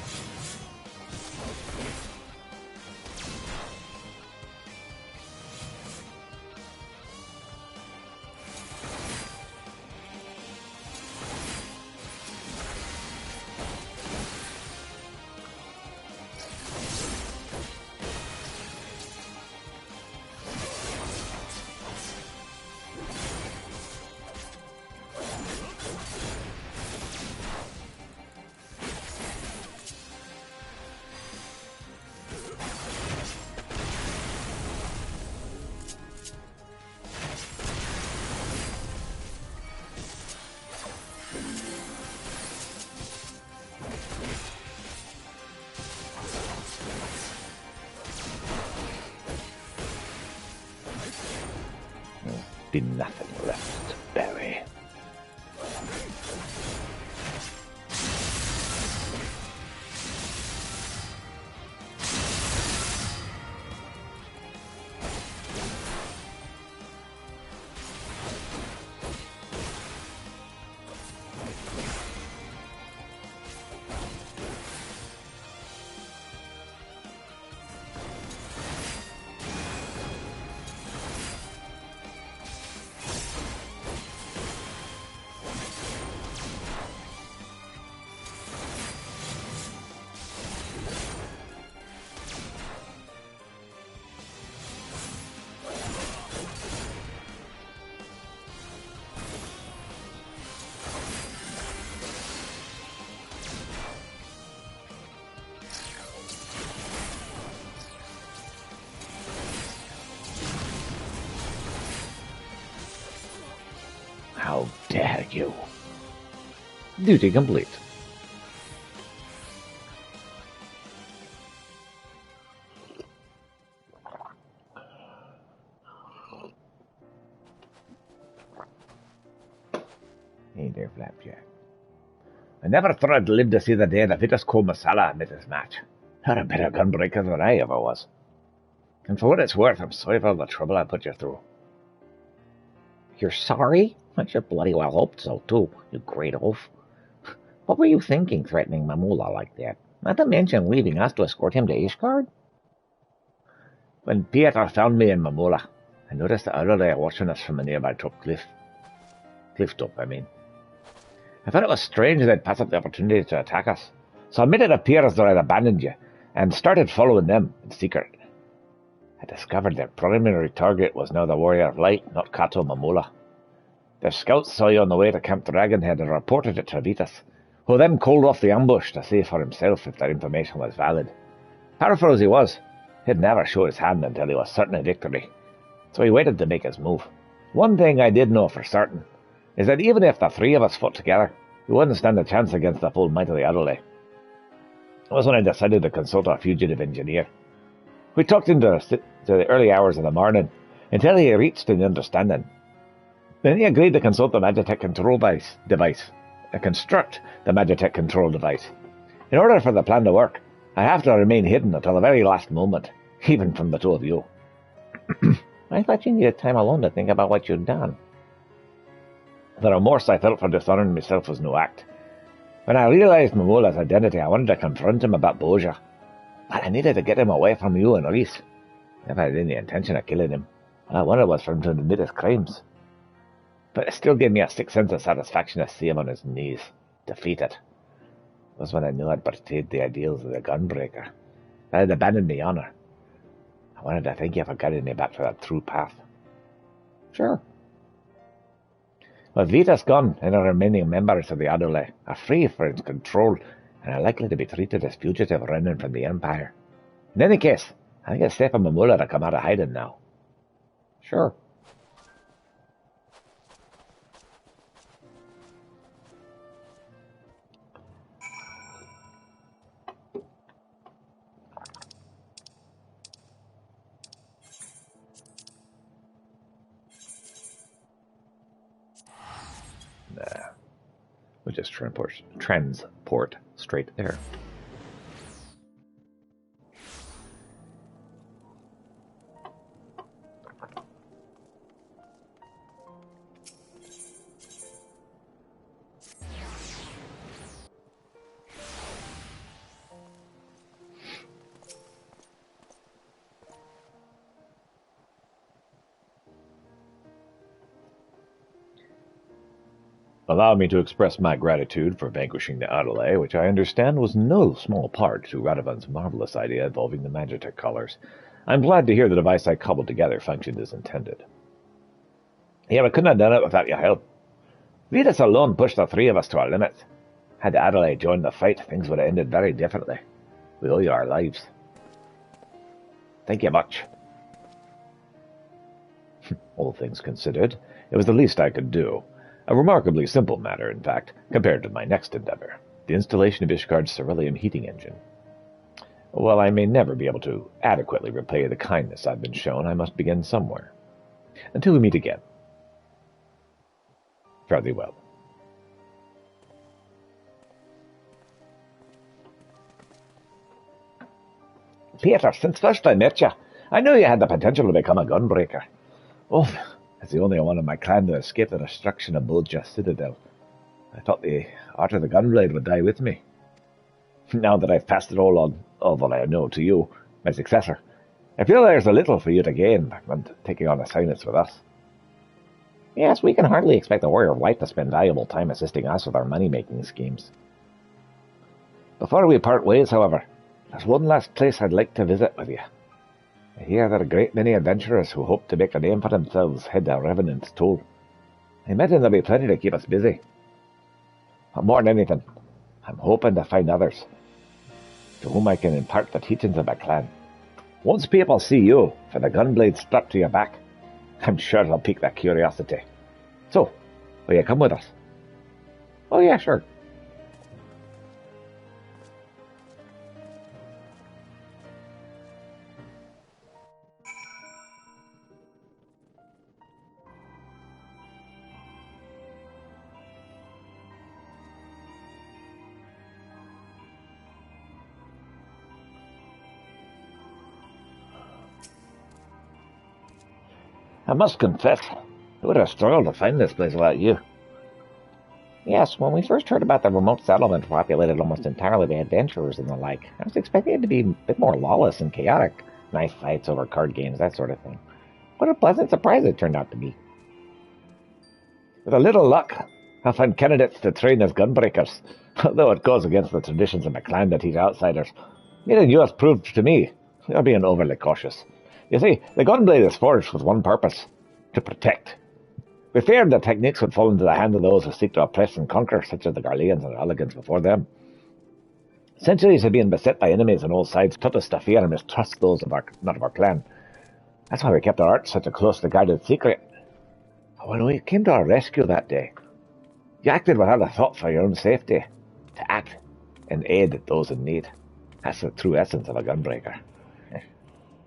Be nothing left to bury. How dare you? Duty complete. Hey there, Flapjack. I never thought I'd live to see the day that Vitas called Masala amid this match. You're a better gunbreaker than I ever was. And for what it's worth, I'm sorry for all the trouble I put you through. You're sorry? I should bloody well hope so, too, you great oaf. What were you thinking, threatening Mamula like that? Not to mention leaving us to escort him to Ishgard? When Pietro found me in Mamula, I noticed the other day watching us from a nearby cliff top, I mean. I thought it was strange they'd pass up the opportunity to attack us, so I made it appear as though I'd abandoned you, and started following them in secret. I discovered their primary target was now the Warrior of Light, not Kato Mamula. Their scouts saw you on the way to Camp Dragonhead and reported it to Vitas, who then called off the ambush to see for himself if their information was valid. Powerful as he was, he'd never show his hand until he was certain of victory, so he waited to make his move. One thing I did know for certain is that even if the three of us fought together, we wouldn't stand a chance against the full might of the Adelaide. It was when I decided to consult our fugitive engineer. We talked into the early hours of the morning until he reached an understanding. Then he agreed to consult the Magitech control device, construct the Magitech control device. In order for the plan to work, I have to remain hidden until the very last moment, even from the two of you. I thought you needed time alone to think about what you'd done. The remorse I felt for dishonoring myself was no act. When I realized Mamula's identity, I wanted to confront him about Boja. But I needed to get him away from you and Reese. Never had any intention of killing him. All I wanted was for him to admit his crimes. But it still gave me a sick sense of satisfaction to see him on his knees, defeated. It was when I knew I'd betrayed the ideals of the gunbreaker. I had abandoned my honor. I wanted to thank you for guiding me back to that true path. Sure. With Vita's gone, and the remaining members of the Adelaide are free for its control and are likely to be treated as fugitive remnant from the Empire. In any case, I think it's safe for Mamula to come out of hiding now. Sure. We'll just transport straight there. Allow me to express my gratitude for vanquishing the Adelaide, which I understand was no small part to Radovan's marvelous idea involving the Magitech colors. I'm glad to hear the device I cobbled together functioned as intended. Yeah, we couldn't have done it without your help. Vitas alone pushed the three of us to our limits. Had the Adelaide joined the fight, things would have ended very differently. We owe you our lives. Thank you much. All things considered, it was the least I could do. A remarkably simple matter, in fact, compared to my next endeavor, the installation of Ishgard's Cerulean heating engine. While I may never be able to adequately repay the kindness I've been shown, I must begin somewhere. Until we meet again. Fare thee well. Peter, since first I met you, I knew you had the potential to become a gunbreaker. Oh, as the only one of my clan to escape the destruction of Bolgia Citadel, I thought the art of the gunblade would die with me. Now that I've passed it all on, of what I know to you, my successor, I feel there's a little for you to gain when taking on assignments with us. Yes, we can hardly expect the Warrior of Light to spend valuable time assisting us with our money-making schemes. Before we part ways, however, there's one last place I'd like to visit with you. I hear that a great many adventurers who hope to make a name for themselves head to Revenant's Toll. I imagine there'll be plenty to keep us busy. But more than anything, I'm hoping to find others, to whom I can impart the teachings of my clan. Once people see you, for the gunblade stuck to your back, I'm sure they'll pique their curiosity. So, will you come with us? Oh yeah, sure. I must confess, I would have struggled to find this place without you. Yes, when we first heard about the remote settlement populated almost entirely by adventurers and the like, I was expecting it to be a bit more lawless and chaotic. Knife fights over card games, that sort of thing. What a pleasant surprise it turned out to be. With a little luck, I'll find candidates to train as gunbreakers, though it goes against the traditions of my clan to teach outsiders. Meeting you has proved to me you're being overly cautious. You see, the gunblade is forged with one purpose: to protect. We feared that techniques would fall into the hands of those who seek to oppress and conquer, such as the Garleans and Elegants before them. Centuries of being beset by enemies on all sides taught us to fear and mistrust those not of our clan. That's why we kept our art such a closely guarded secret. But when we came to our rescue that day, you acted without a thought for your own safety, to act and aid those in need. That's the true essence of a gunbreaker.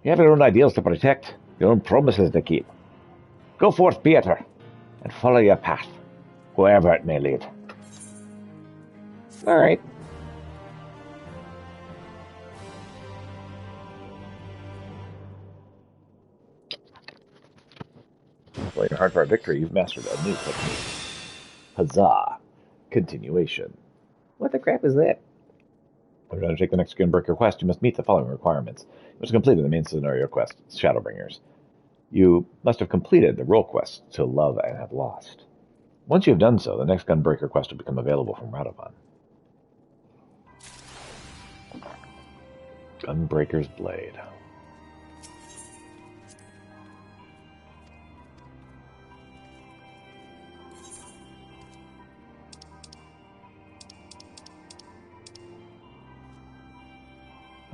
You have your own ideals to protect, your own promises to keep. Go forth, Peter, and follow your path, wherever it may lead. All right. Playing hard for a victory, you've mastered a new technique. Huzzah! Continuation. What the crap is that? In order to take the next Gunbreaker quest, you must meet the following requirements. You must have completed the main scenario quest, Shadowbringers. You must have completed the role quest, To Love and Have Lost. Once you have done so, the next Gunbreaker quest will become available from Radovan. Gunbreaker's Blade.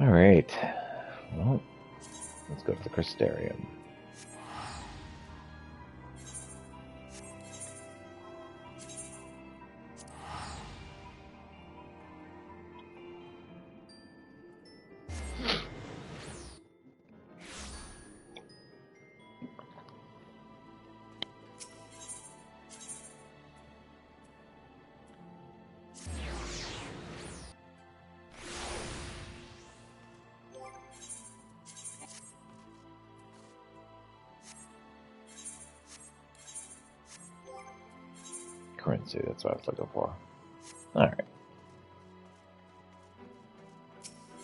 Alright. Well, let's go to the Crystarium. Currency, that's what I was looking for. Alright.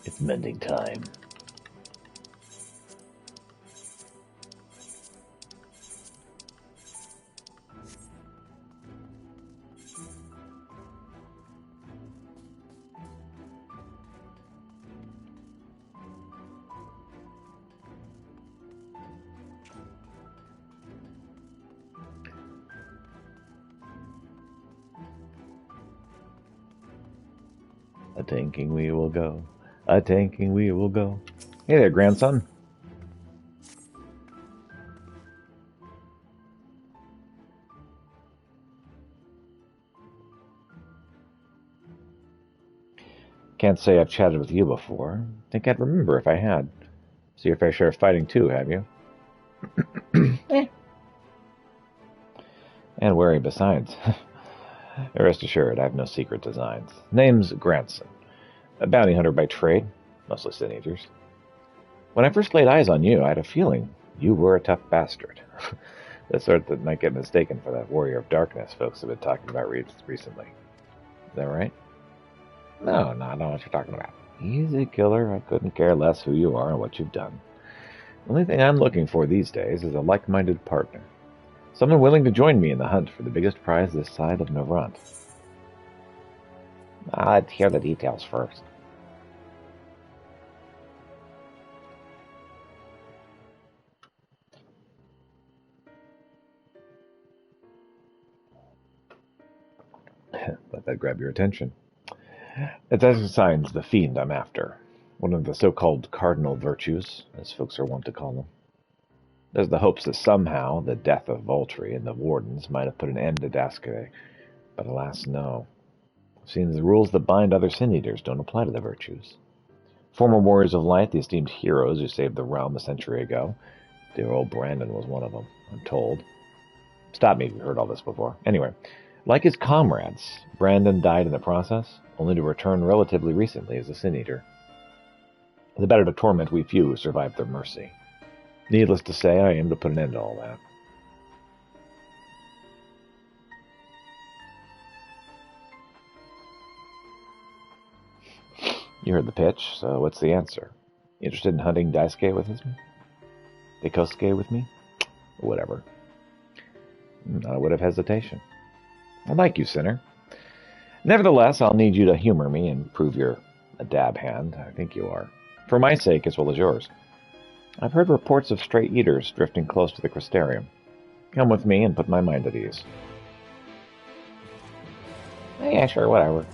It's mending time. A-tanking we will go. A-tanking we will go. Hey there, grandson. Can't say I've chatted with you before. Think I'd remember if I had. So your fair share of fighting too, have you? And wary besides. Rest assured, I have no secret designs. Name's Grandson. A bounty hunter by trade, mostly sin eaters. When I first laid eyes on you, I had a feeling you were a tough bastard. The sort that might get mistaken for that warrior of darkness folks have been talking about recently. Is that right? No, not what you're talking about. Easy, killer. I couldn't care less who you are and what you've done. The only thing I'm looking for these days is a like-minded partner. Someone willing to join me in the hunt for the biggest prize this side of Navrant. I'd hear the details first. Let that grab your attention. It assigns the fiend I'm after, one of the so-called cardinal virtues, as folks are wont to call them. There's the hopes that somehow the death of Voltri and the Wardens might have put an end to Daskare, but alas, no. Seems the rules that bind other Sin Eaters don't apply to the virtues. Former Warriors of Light, the esteemed heroes who saved the realm a century ago, dear old Brandon was one of them, I'm told. Stop me if you've heard all this before. Anyway, like his comrades, Brandon died in the process, only to return relatively recently as a Sin Eater. The better to torment we few who survived their mercy. Needless to say, I aim to put an end to all that. You heard the pitch, so what's the answer? Interested in hunting Daisuke with me? Daikosuke with me? Whatever. Not a whit of hesitation. I like you, sinner. Nevertheless, I'll need you to humor me and prove you're a dab hand. I think you are. For my sake as well as yours. I've heard reports of stray eaters drifting close to the Crystarium. Come with me and put my mind at ease. Yeah, sure, whatever.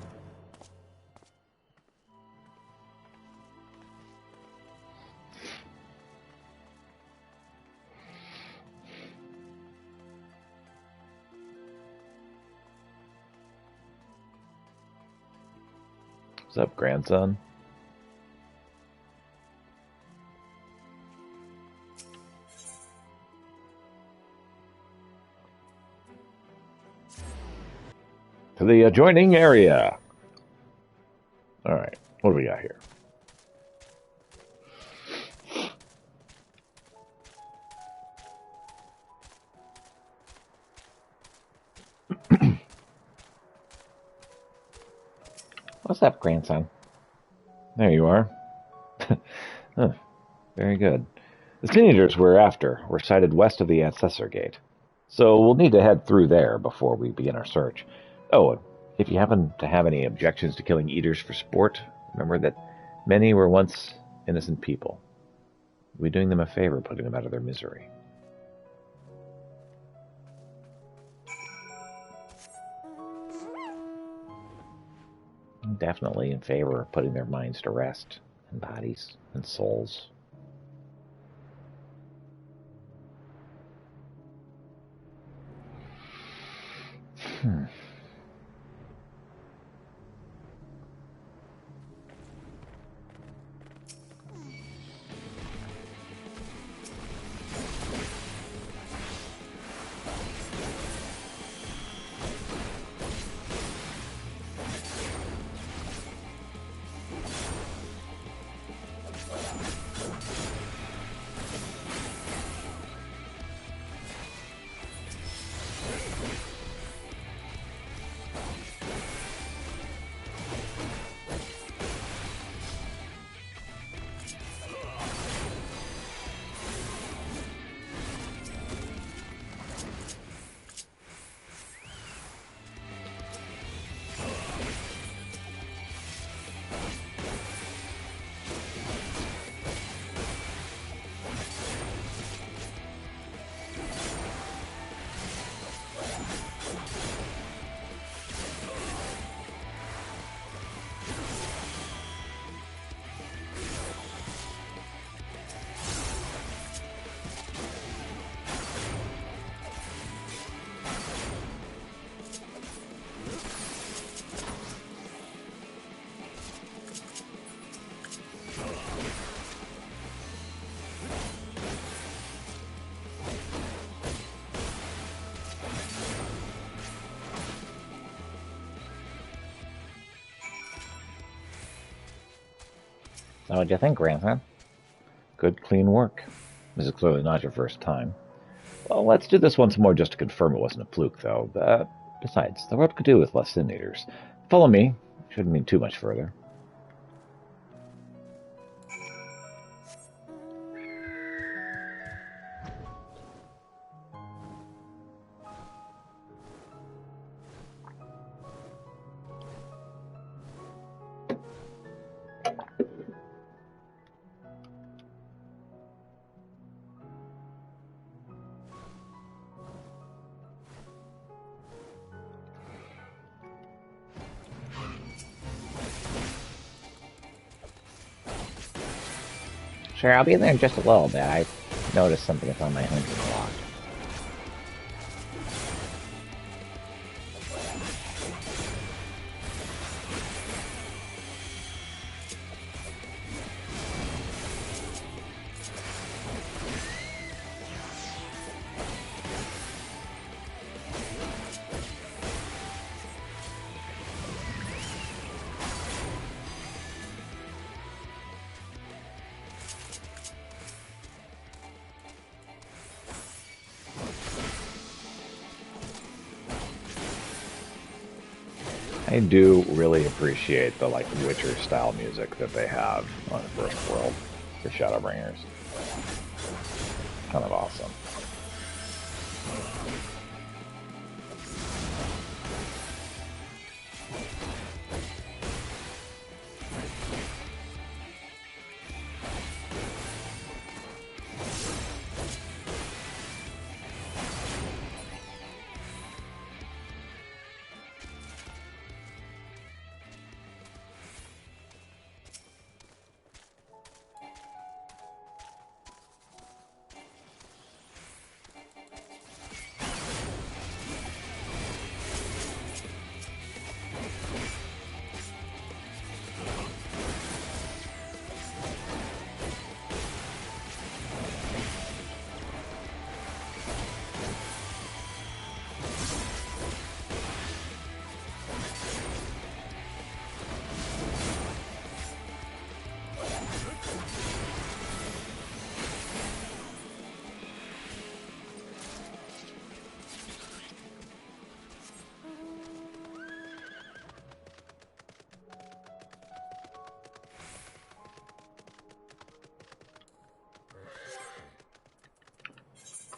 What's up, grandson? To the adjoining area. Alright, what do we got here? What's up, grandson? There you are. Huh, very good. The sin eaters we're after were sighted west of the Ancestor Gate, so we'll need to head through there before we begin our search. Oh, and if you happen to have any objections to killing eaters for sport, remember that many were once innocent people. We're doing them a favor putting them out of their misery. I'm definitely in favor of putting their minds to rest, and bodies, and souls. Hmm. So what'd you think, grandson? Good, clean work. This is clearly not your first time. Well, let's do this once more just to confirm it wasn't a fluke, though. Besides, the world could do with less sin eaters. Follow me. Shouldn't mean too much further. Sure, I'll be in there in just a little bit. I noticed something that's on my hunting log. I do really appreciate the Witcher style music that they have on the First World for Shadowbringers. Kind of awesome.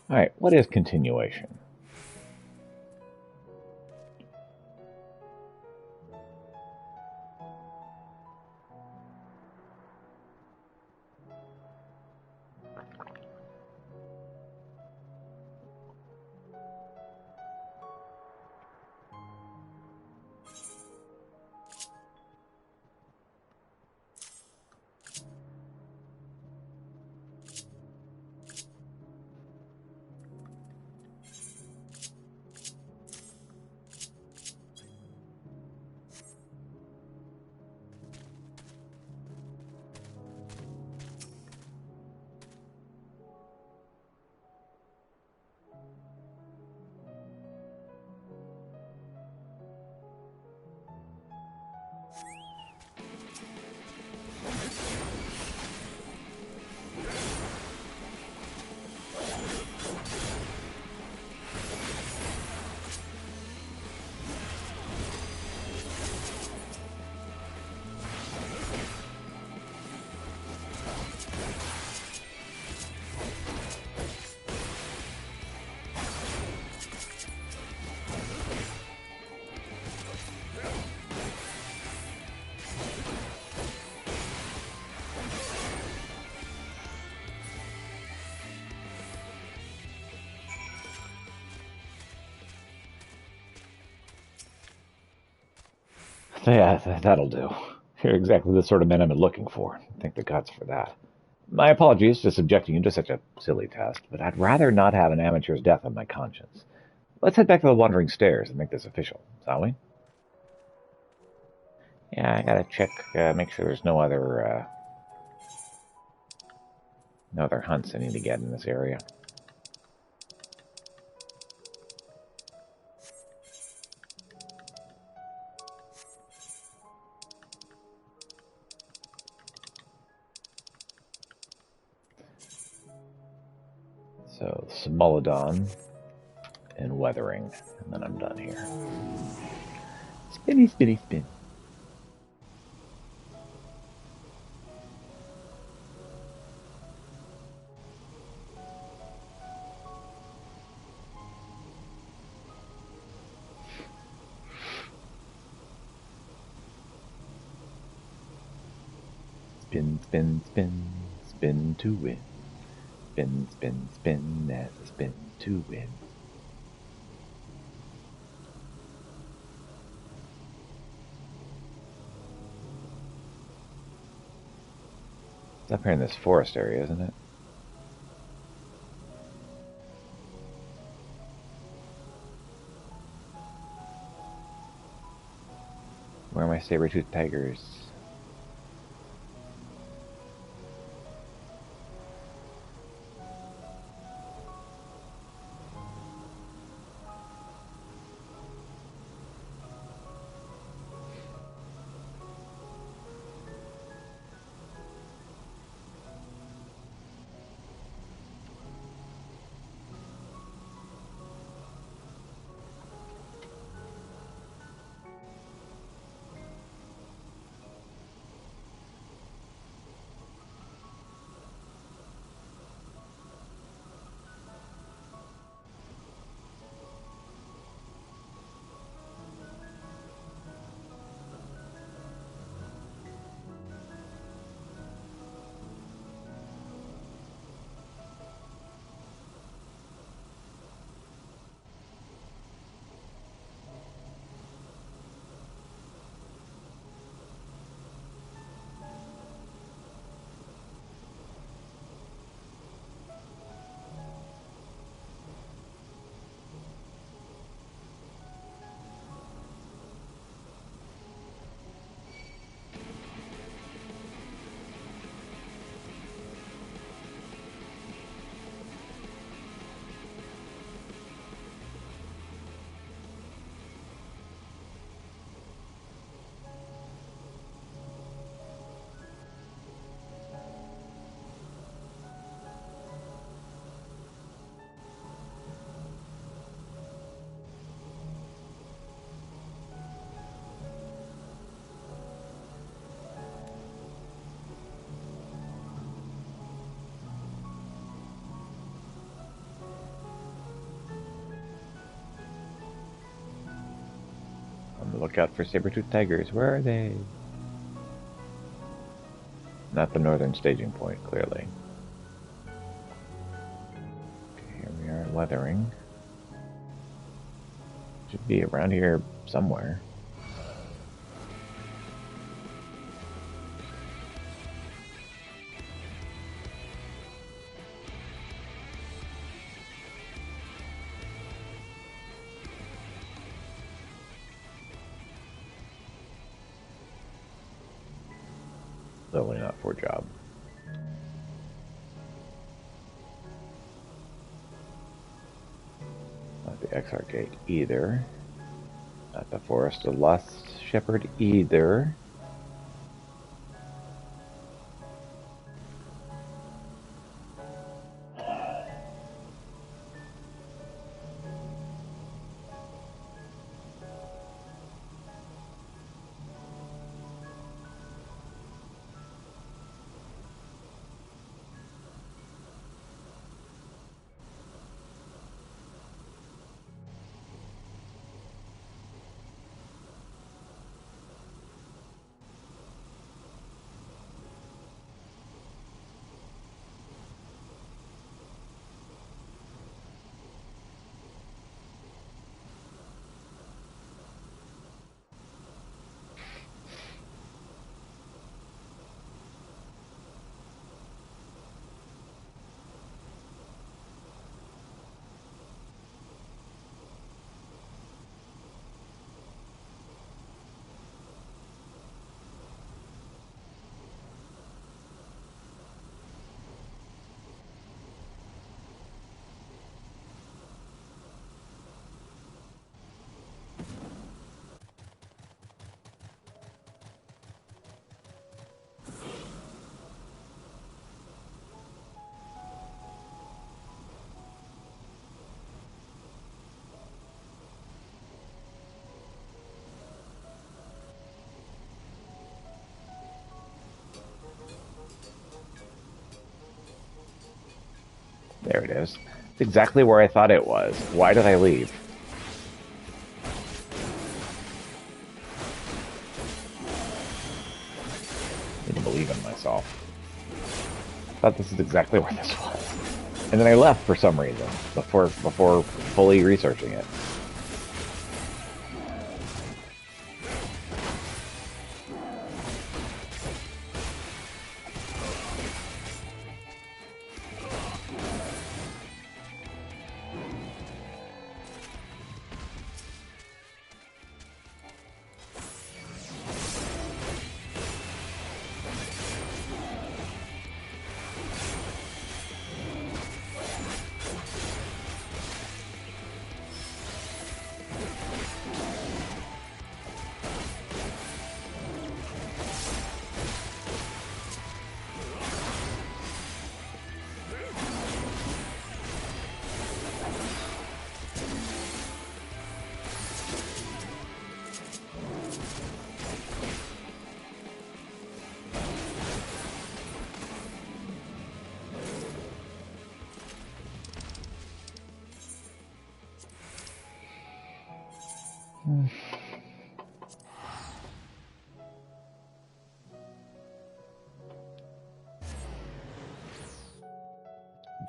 Alright, what is continuation? Yeah, that'll do. You're exactly the sort of men I'm looking for. Thank the gods for that. My apologies for subjecting you to such a silly test, but I'd rather not have an amateur's death on my conscience. Let's head back to the Wandering Stairs and make this official, shall we? Yeah, I gotta check, make sure there's no other hunts I need to get in this area. So, Smolodon and Weathering, and then I'm done here. Spinny, spinny, spin. Spin, spin, spin, spin to win. Spin, spin, spin, as a spin to win. It's up here in this forest area, isn't it? Where are my saber-toothed tigers? Look out for saber-toothed tigers. Where are they? Not the northern staging point, clearly. Okay, here we are, weathering. Should be around here somewhere. Totally not for job. Not the Exarch Gate either. Not the Forest of Lost Shepherd either. There it is. It's exactly where I thought it was. Why did I leave? I didn't believe in myself. I thought this is exactly where this was. And then I left for some reason, before fully researching it.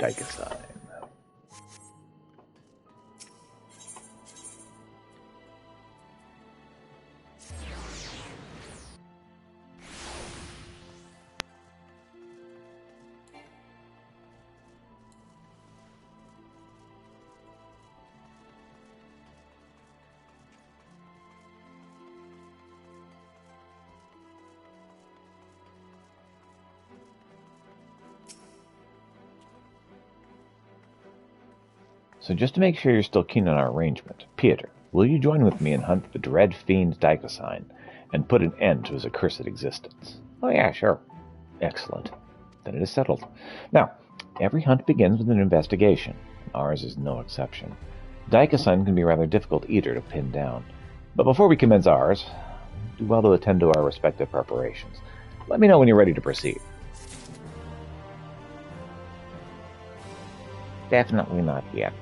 Daikasai. So just to make sure you're still keen on our arrangement, Pieter, will you join with me and hunt the dread fiend Daikasai and put an end to his accursed existence? Oh yeah, sure. Excellent. Then it is settled. Now, every hunt begins with an investigation. Ours is no exception. Daikasai can be a rather difficult eater to pin down. But before we commence ours, do well to attend to our respective preparations. Let me know when you're ready to proceed. Definitely not yet.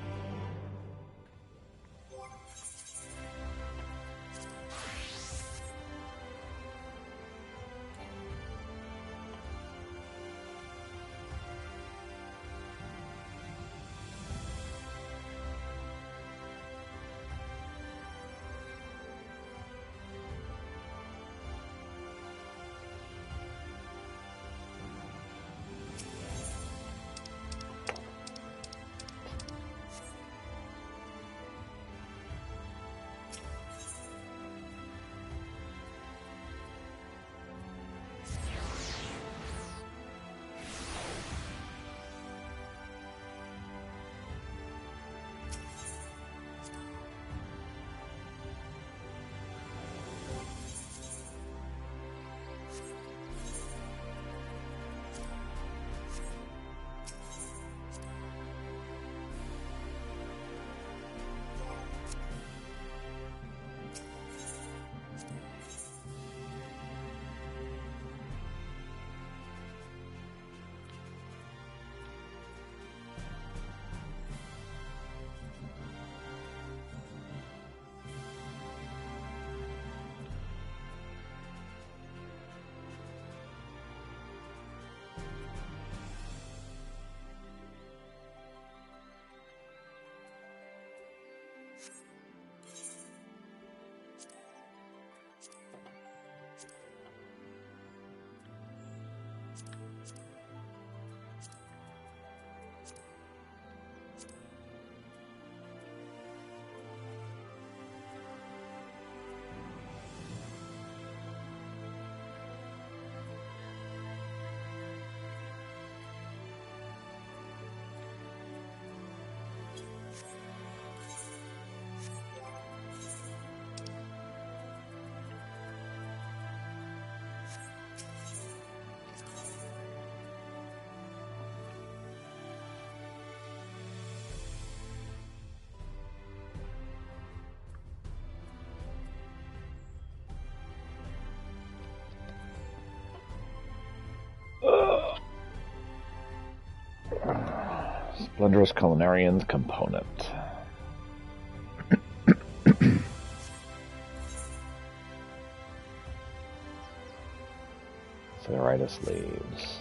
Splendorous Culinarian's component. Cereus leaves.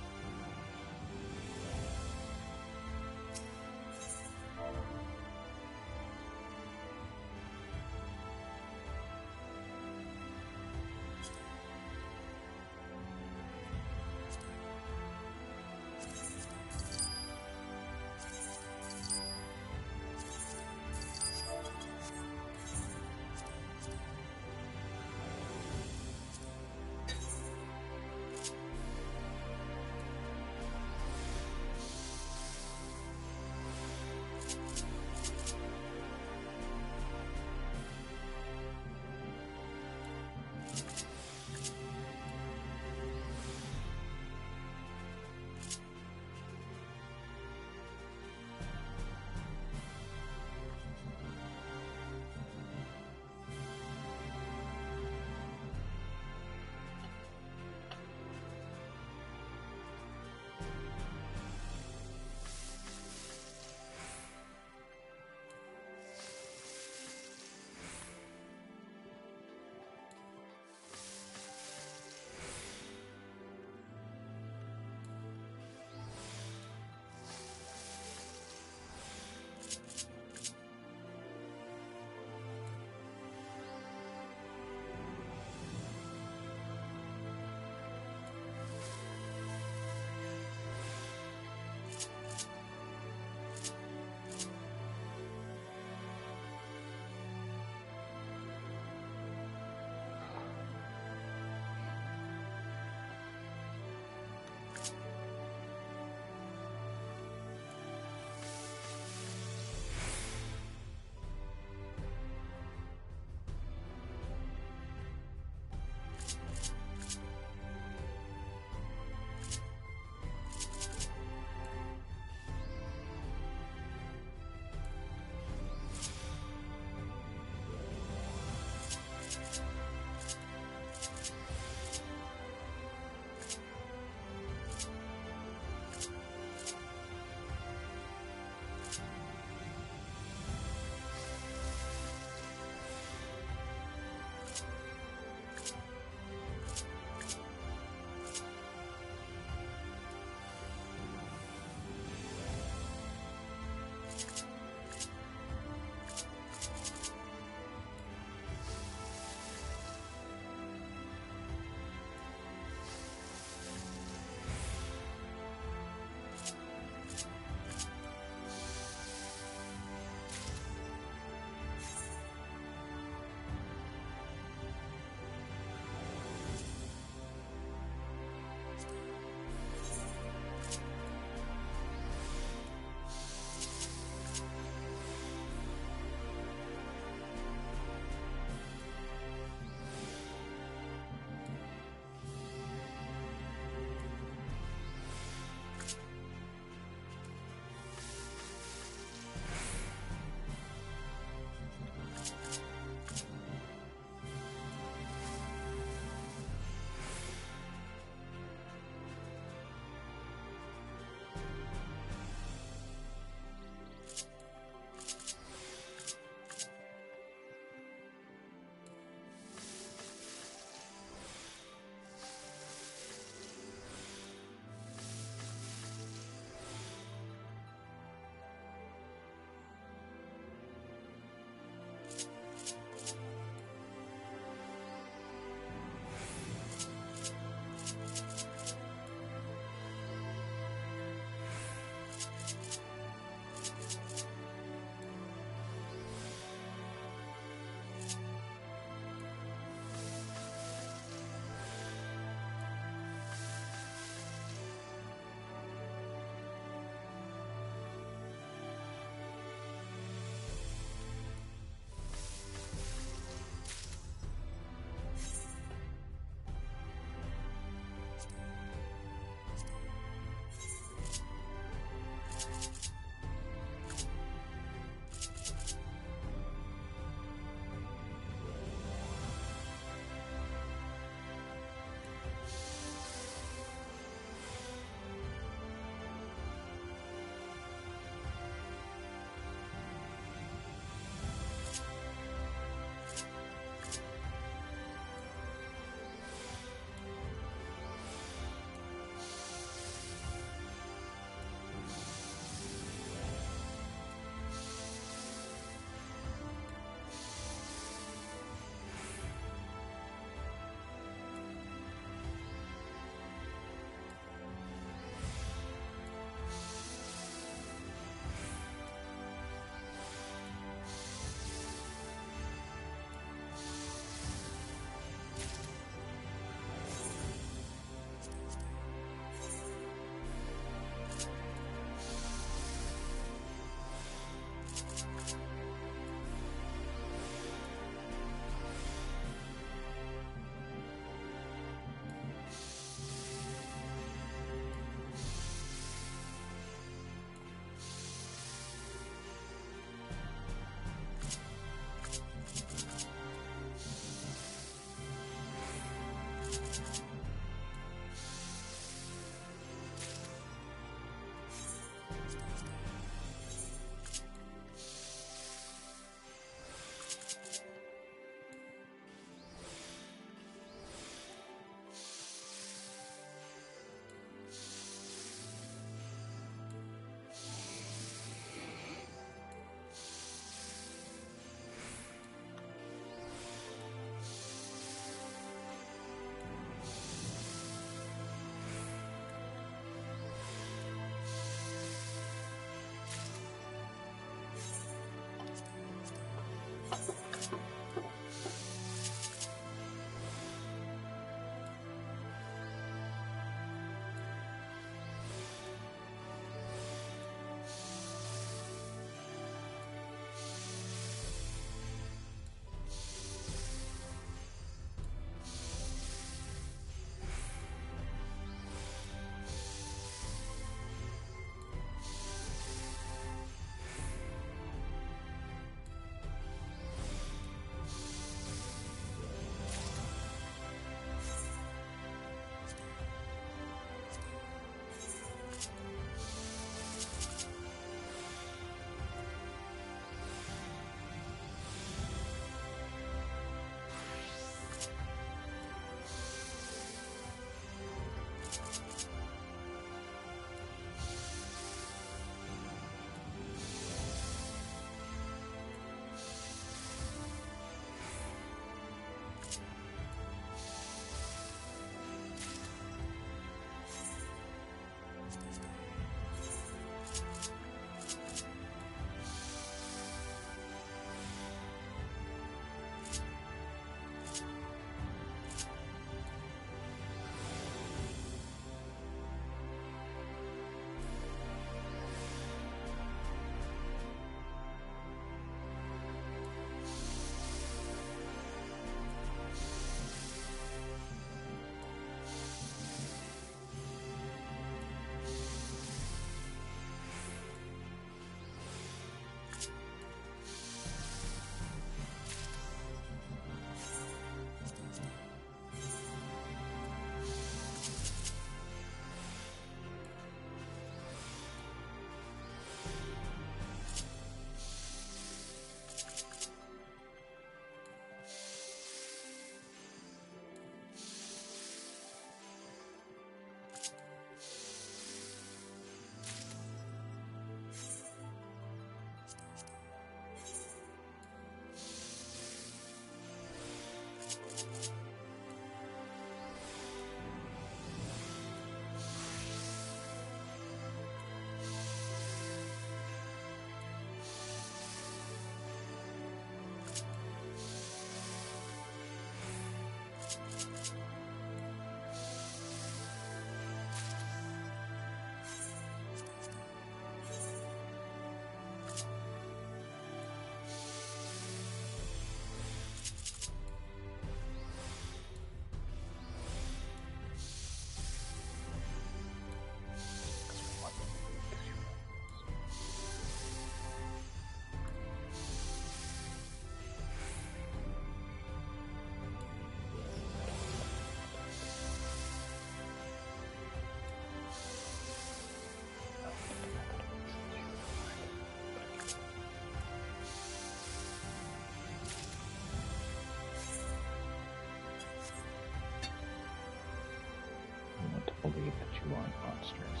You aren't monsters.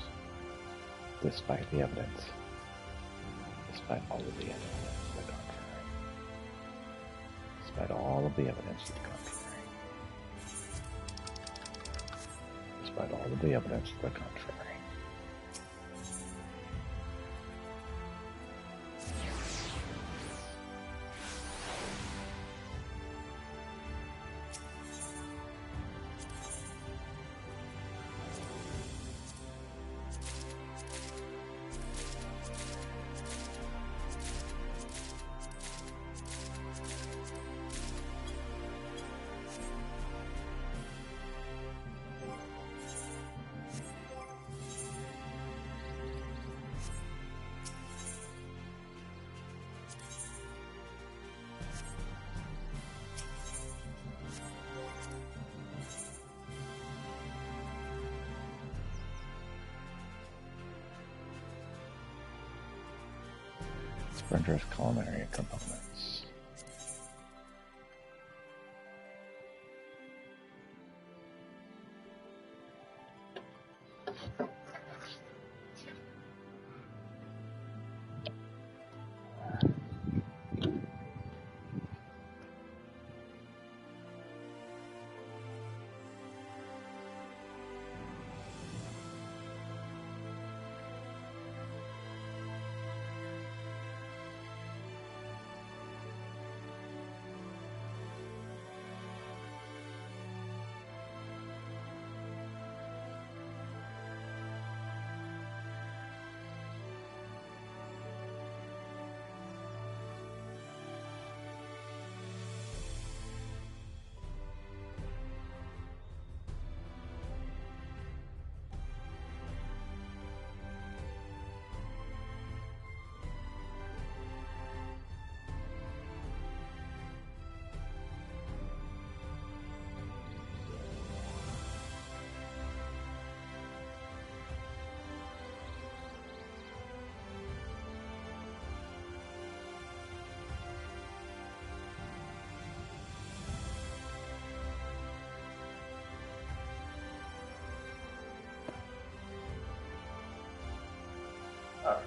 Despite the evidence. Despite all of the evidence to the contrary. Despite all of the evidence to the contrary. Despite all of the evidence to the contrary. Sprinter's culinary components. Alright.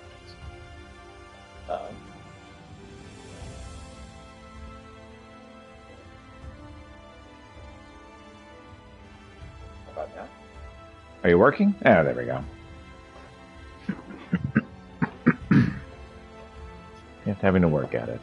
How about that? Are you working? Ah, there we go. Just having to work at it.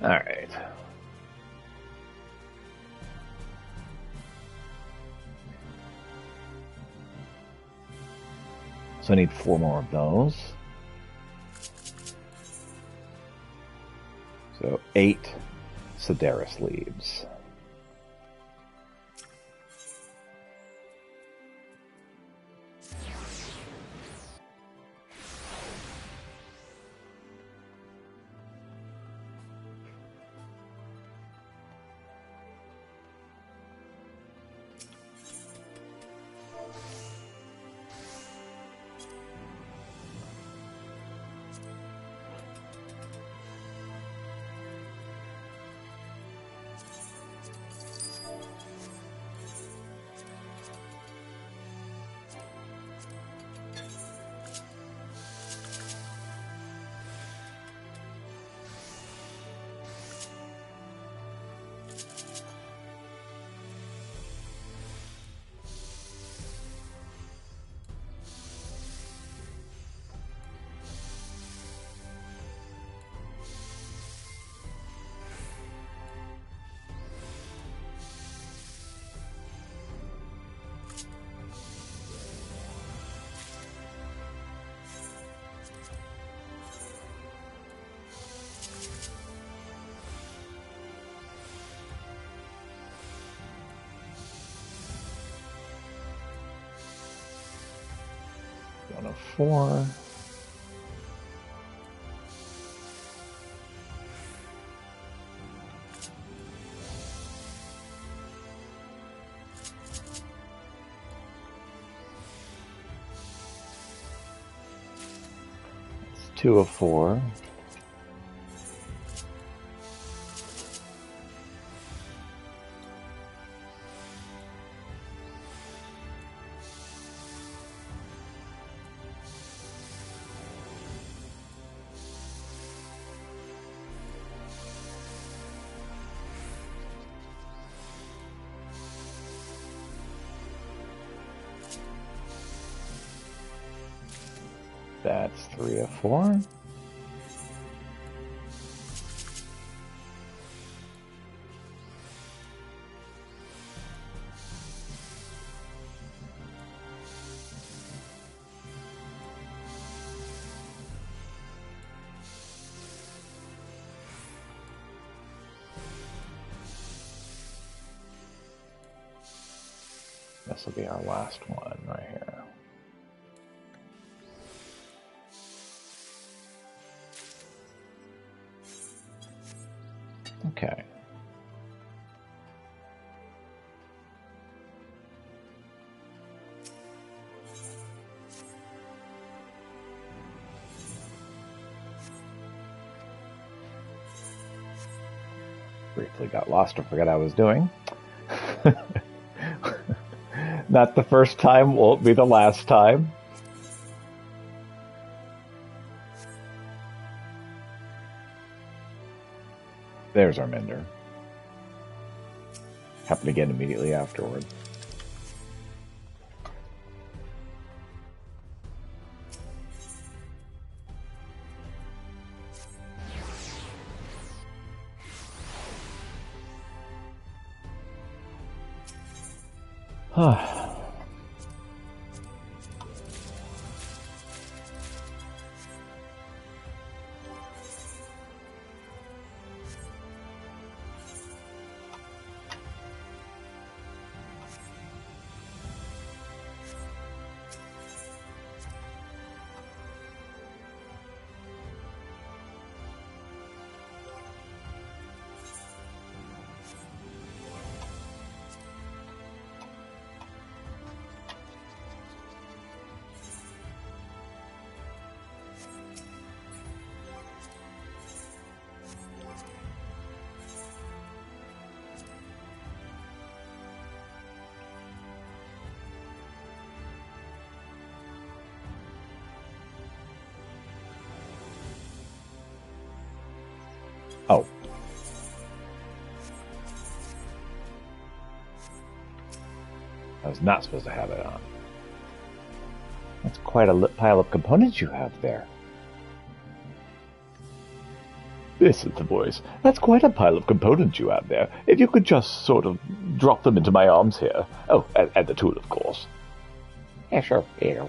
All right. So I need 4 more of those. So 8 Sedaris leaves. of 4. It's 2 of 4. That's 3 of 4. This will be our last one right here. Okay. Briefly got lost or forgot I was doing. Not the first time, won't be the last time. There's our mender. Happened again immediately afterward. Oh. I was not supposed to have it on. That's quite a pile of components you have there. This is the voice. That's quite a pile of components you have there. If you could just sort of drop them into my arms here. Oh, and the tool, of course. Yeah, sure. Yeah.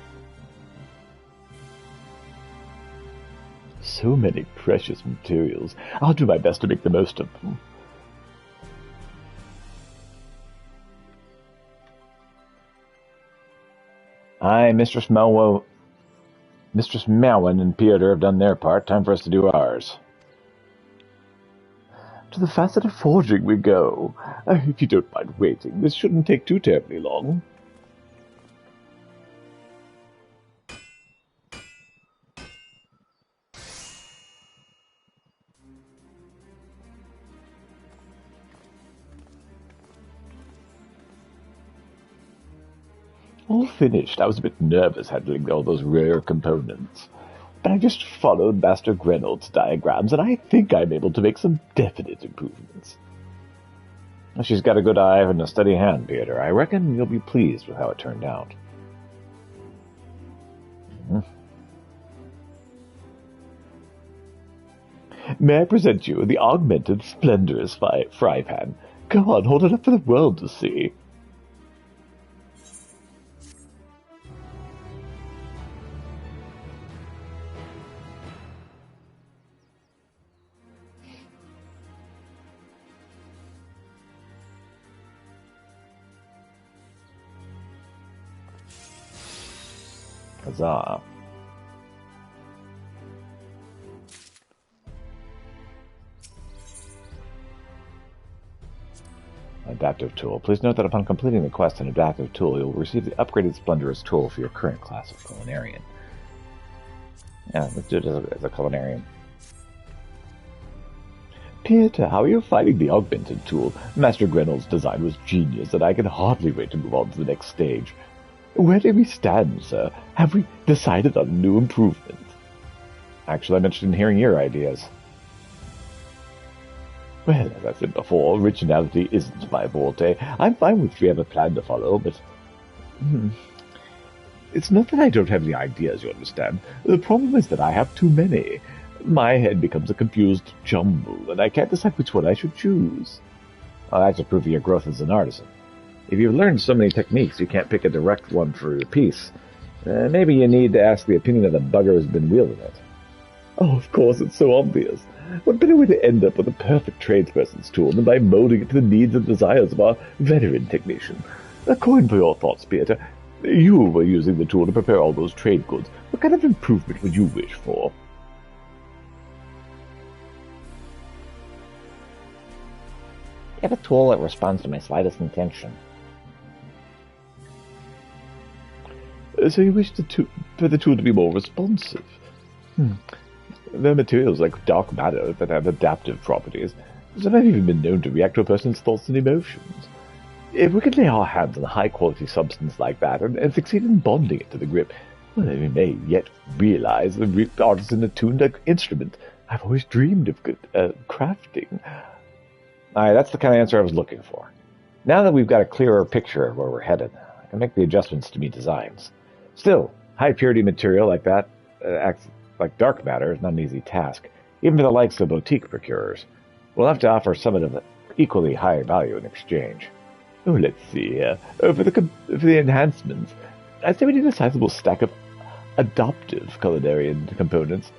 So many precious materials. I'll do my best to make the most of them. Mistress Malwow, Mistress Malwyn and Piotr have done their part. Time for us to do ours. To the facet of forging we go. If you don't mind waiting, this shouldn't take too terribly long. All finished. I was a bit nervous handling all those rare components. But I just followed Master Grenald's diagrams, and I think I'm able to make some definite improvements. She's got a good eye and a steady hand, Peter. I reckon you'll be pleased with how it turned out. May I present you the augmented, splendorous fry pan? Come on, hold it up for the world to see. Huzzah. Adaptive tool. Please note that upon completing the quest in adaptive tool, you'll receive the upgraded Splendorous tool for your current class of culinarian. Yeah, let's do it as a culinarian. Peter, how are you finding the augmented tool? Master Grenel's design was genius, and I can hardly wait to move on to the next stage. Where do we stand, sir? Have we decided on a new improvement? Actually, I'm interested in hearing your ideas. Well, as I said before, originality isn't my forte. I'm fine if we have a plan to follow, but... It's not that I don't have the ideas, you understand. The problem is that I have too many. My head becomes a confused jumble, and I can't decide which one I should choose. Well, that's a proof of your growth as an artisan. If you've learned so many techniques, you can't pick a direct one for your piece. Maybe you need to ask the opinion of the bugger who's been wielding it. Oh, of course, it's so obvious. What better way to end up with a perfect tradesperson's tool than by molding it to the needs and desires of our veteran technician? A coin for your thoughts, Peter. You were using the tool to prepare all those trade goods. What kind of improvement would you wish for? I have a tool that responds to my slightest intention. So you wish for the tool to be more responsive? There are materials like dark matter that have adaptive properties. Some have even been known to react to a person's thoughts and emotions. If we could lay our hands on a high-quality substance like that and succeed in bonding it to the grip, well, we may yet realize the artisan attuned an instrument I've always dreamed of crafting. Alright, that's the kind of answer I was looking for. Now that we've got a clearer picture of where we're headed, I can make the adjustments to meet designs. Still, high-purity material like that acts like dark matter is not an easy task, even for the likes of boutique procurers. We'll have to offer something of equally high value in exchange. Oh, let's see here. For the enhancements, I'd say we need a sizable stack of adoptive culinary components,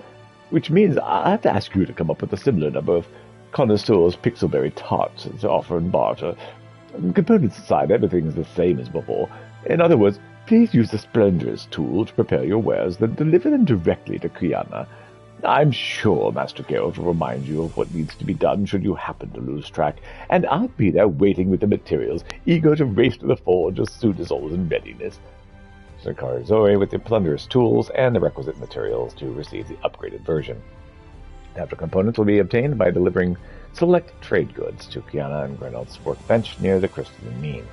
which means I'll have to ask you to come up with a similar number of connoisseurs pixelberry tarts to offer in barter. Components aside, everything is the same as before. In other words, please use the Splendorous tool to prepare your wares, then deliver them directly to Kiana. I'm sure Master Geralt will remind you of what needs to be done should you happen to lose track, and I'll be there waiting with the materials, eager to race to the forge as soon as all is in readiness. Sir Zoe with the Splendorous tools and the requisite materials to receive the upgraded version. Adapter components will be obtained by delivering select trade goods to Kiana and Grenald's workbench near the Crystalline Mean.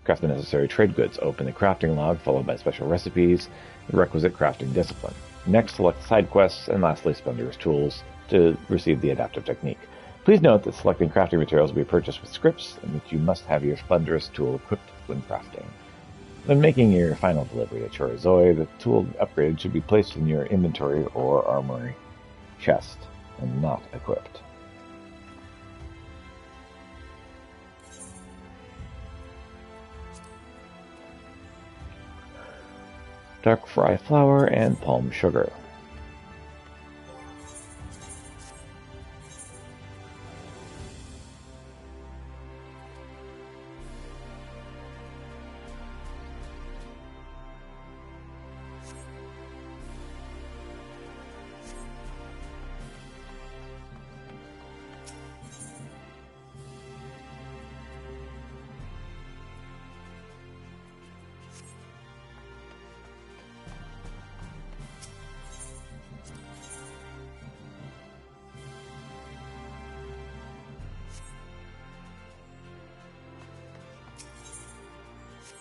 Craft the necessary trade goods. Open the crafting log, followed by special recipes, the requisite crafting discipline. Next, select side quests, and lastly, Splendorous tools to receive the adaptive technique. Please note that selecting crafting materials will be purchased with scripts, and that you must have your Splendorous tool equipped when crafting. When making your final delivery to Chorizoi, the tool upgrade should be placed in your inventory or armory chest, and not equipped. Dark fry flour and palm sugar.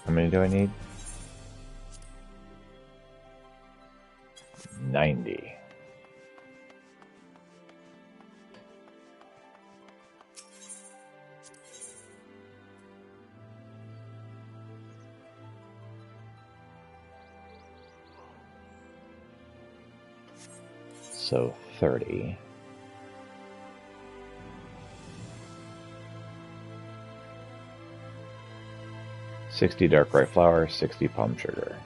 How many do I need? 90. So 30. $60 dark rye flour, 60 palm sugar.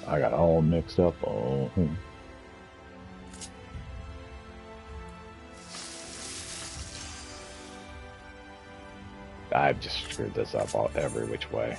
I got all mixed up. Oh. I've just screwed this up every which way.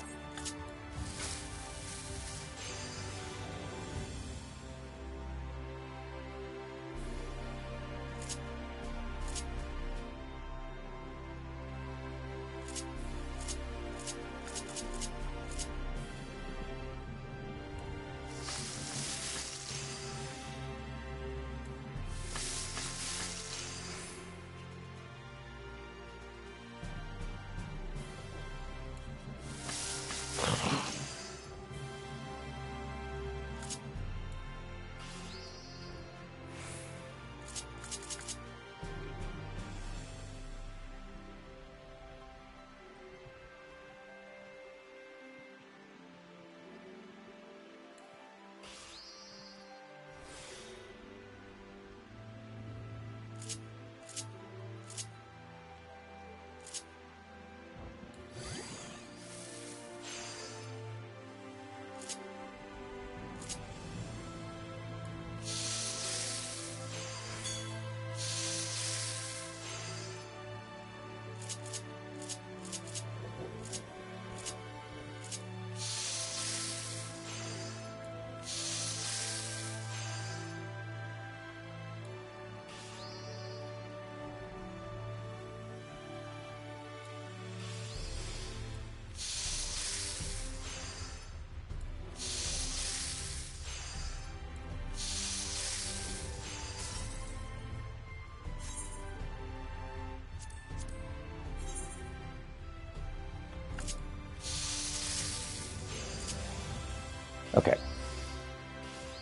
Okay.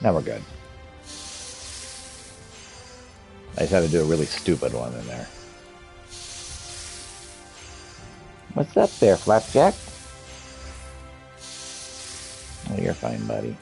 Now we're good. I just had to do a really stupid one in there. What's up there, Flapjack? Oh, you're fine, buddy.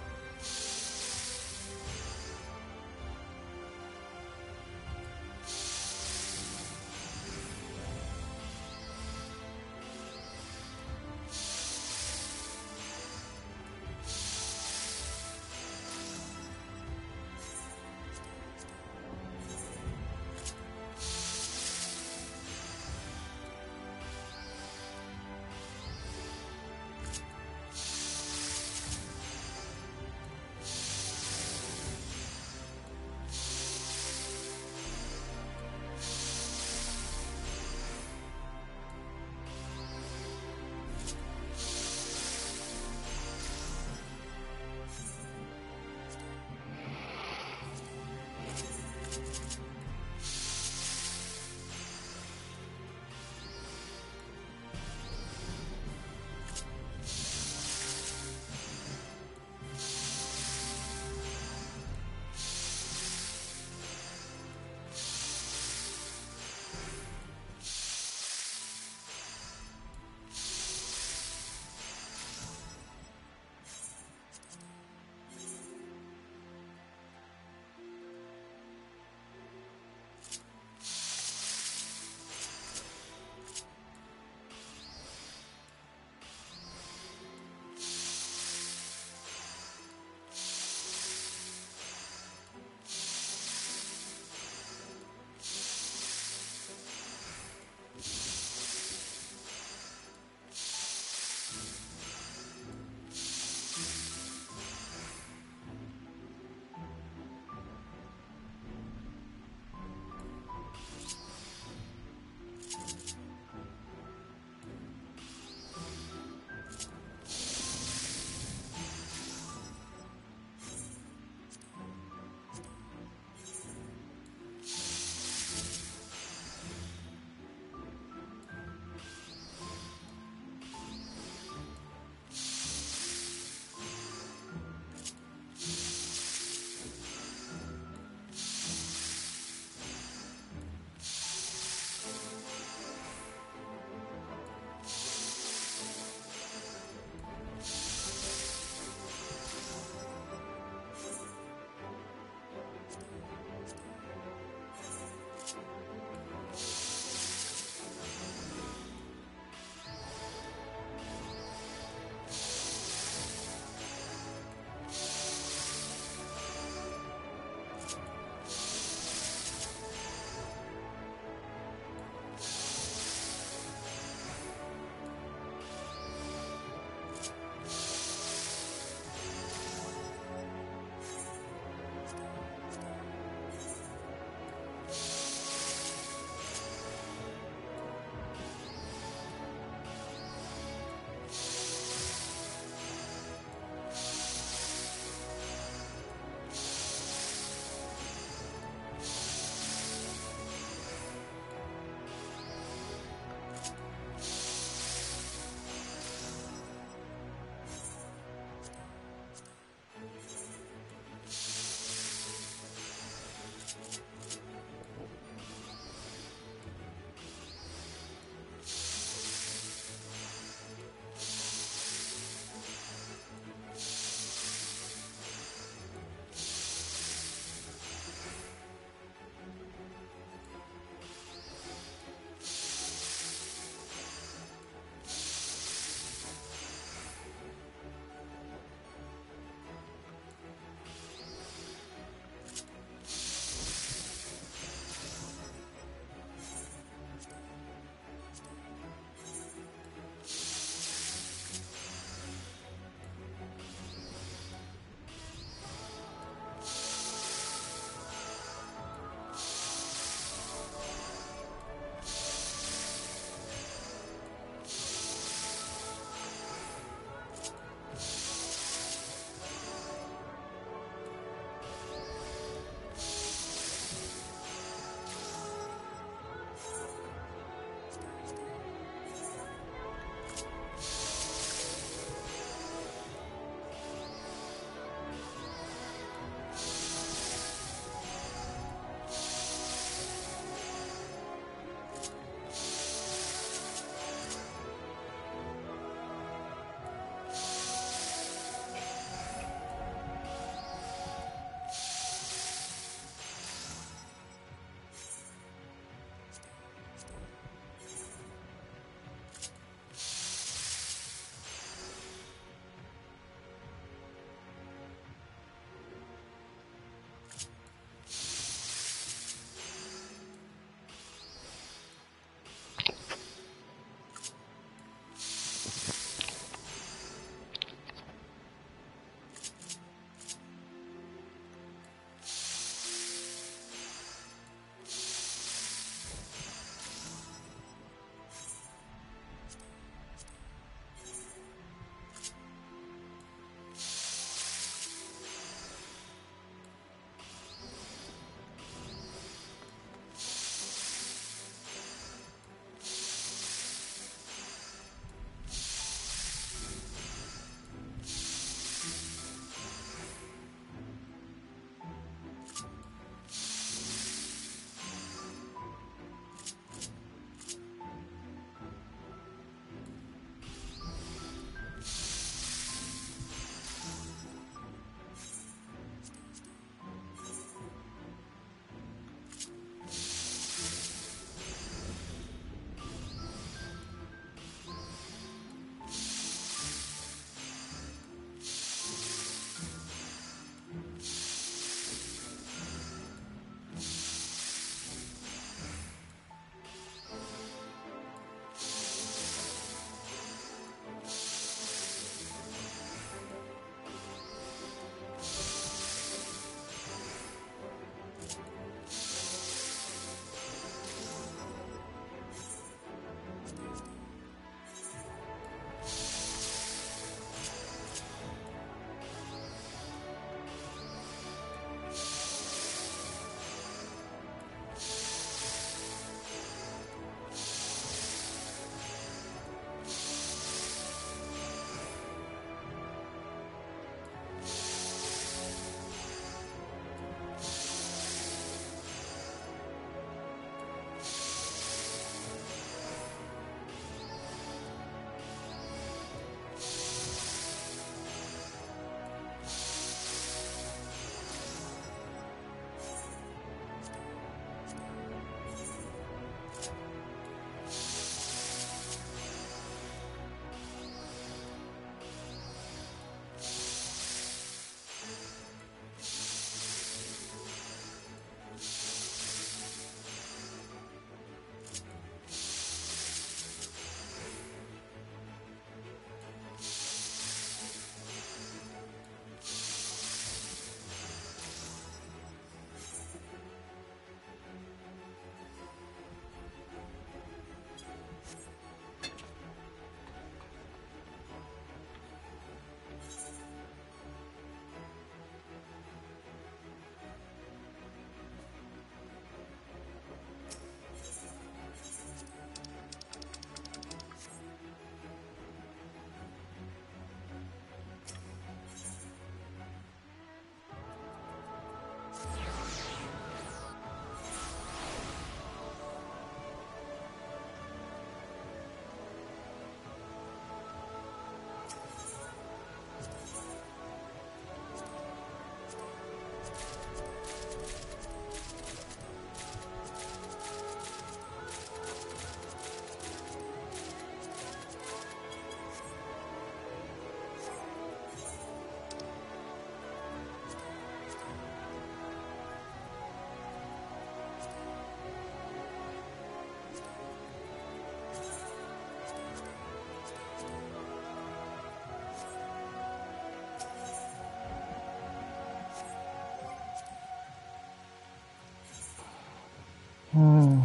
90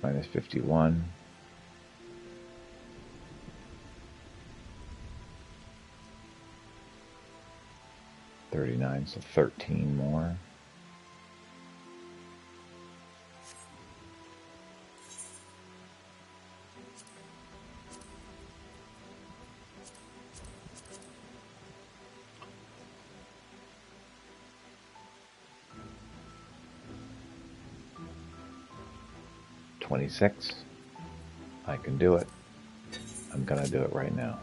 minus 51. 39, so 13 more. $26. I can do it. I'm gonna do it right now.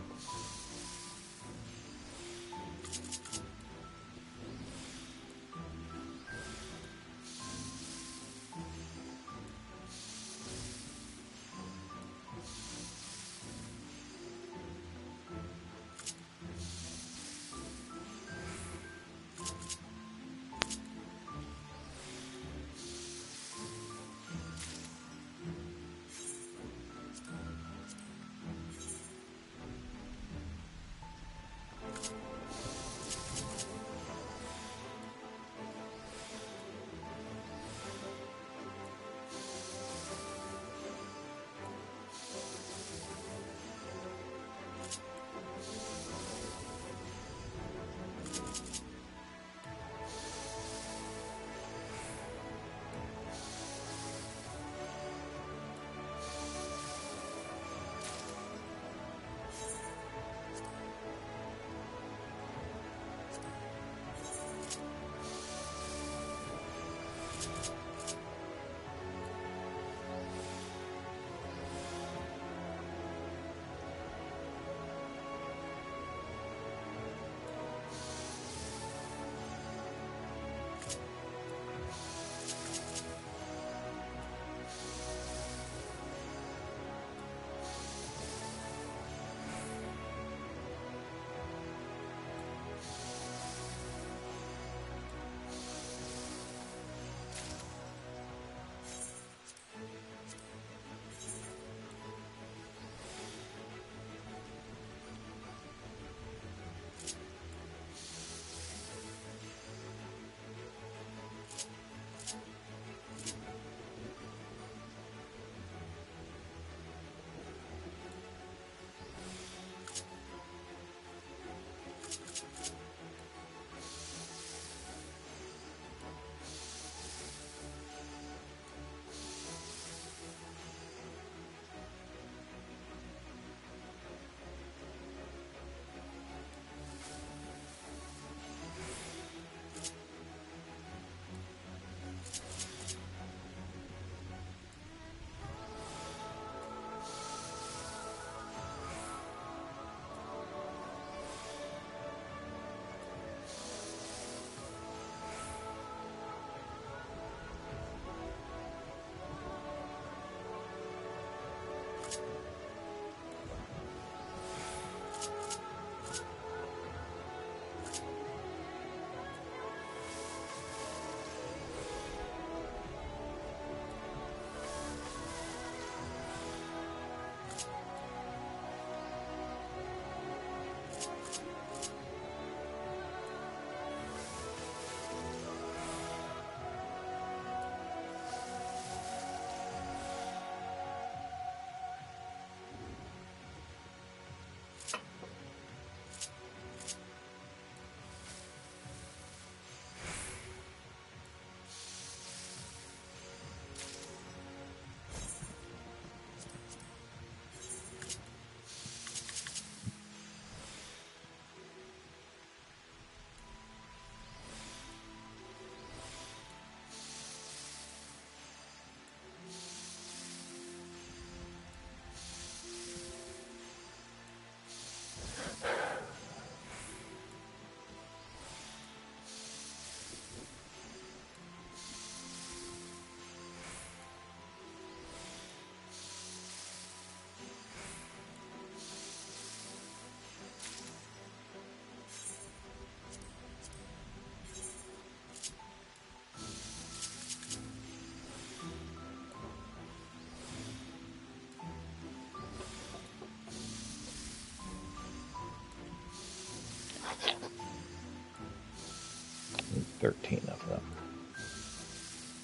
13 of them.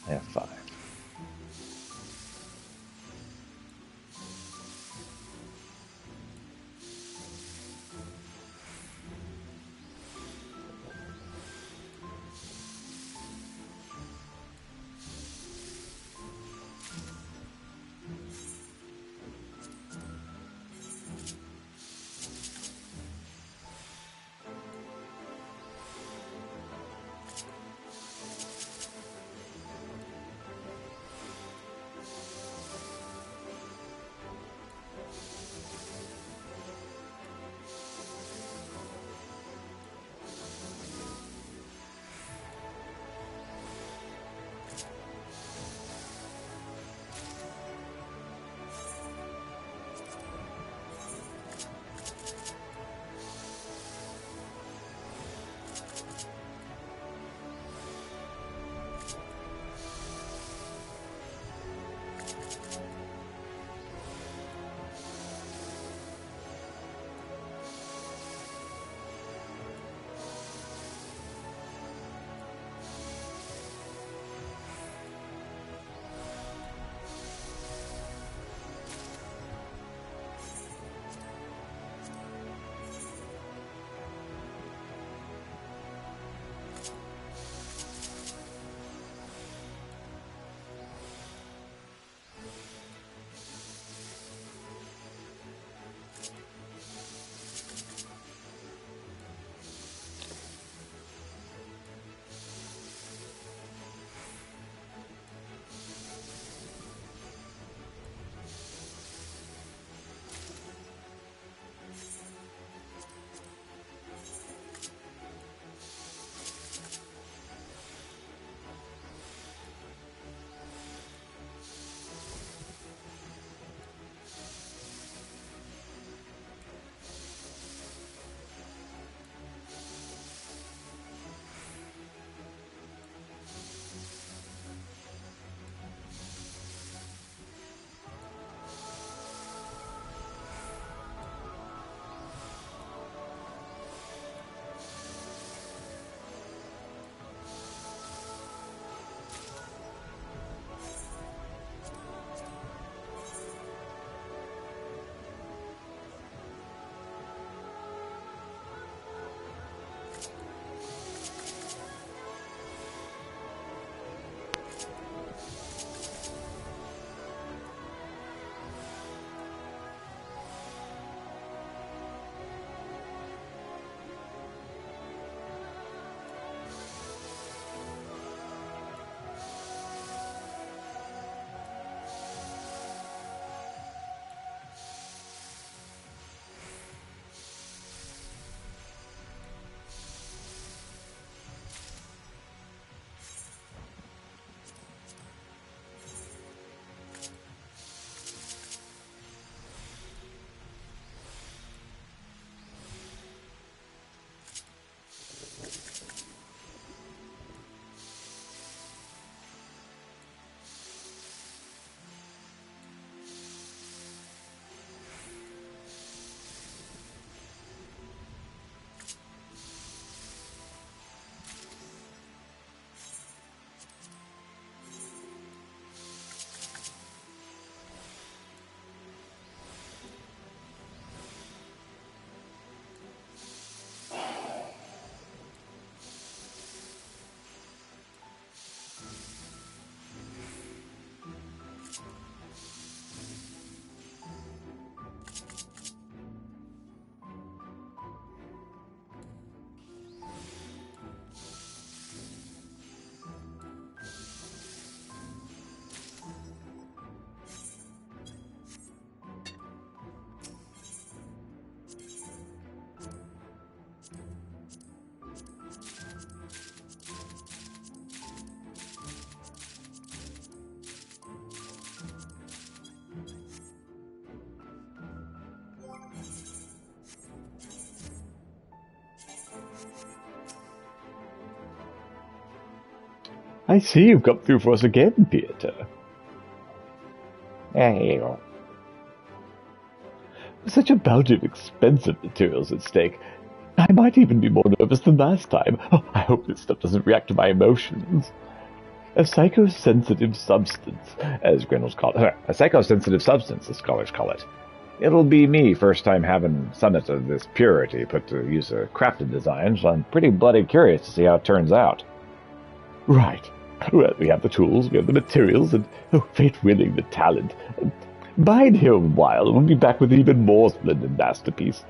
I have 5. I see you've come through for us again, Peter. There you go. With such a bounty of expensive materials at stake, I might even be more nervous than last time. Oh, I hope this stuff doesn't react to my emotions. A psychosensitive substance, as Grendel's call it. A psychosensitive substance, the scholars call it. It'll be me first time having summits of this purity put to use a crafted design, so I'm pretty bloody curious to see how it turns out. Right. Well, we have the tools, we have the materials, and, oh, fate willing, the talent. Bide here a while, and we'll be back with an even more splendid masterpiece.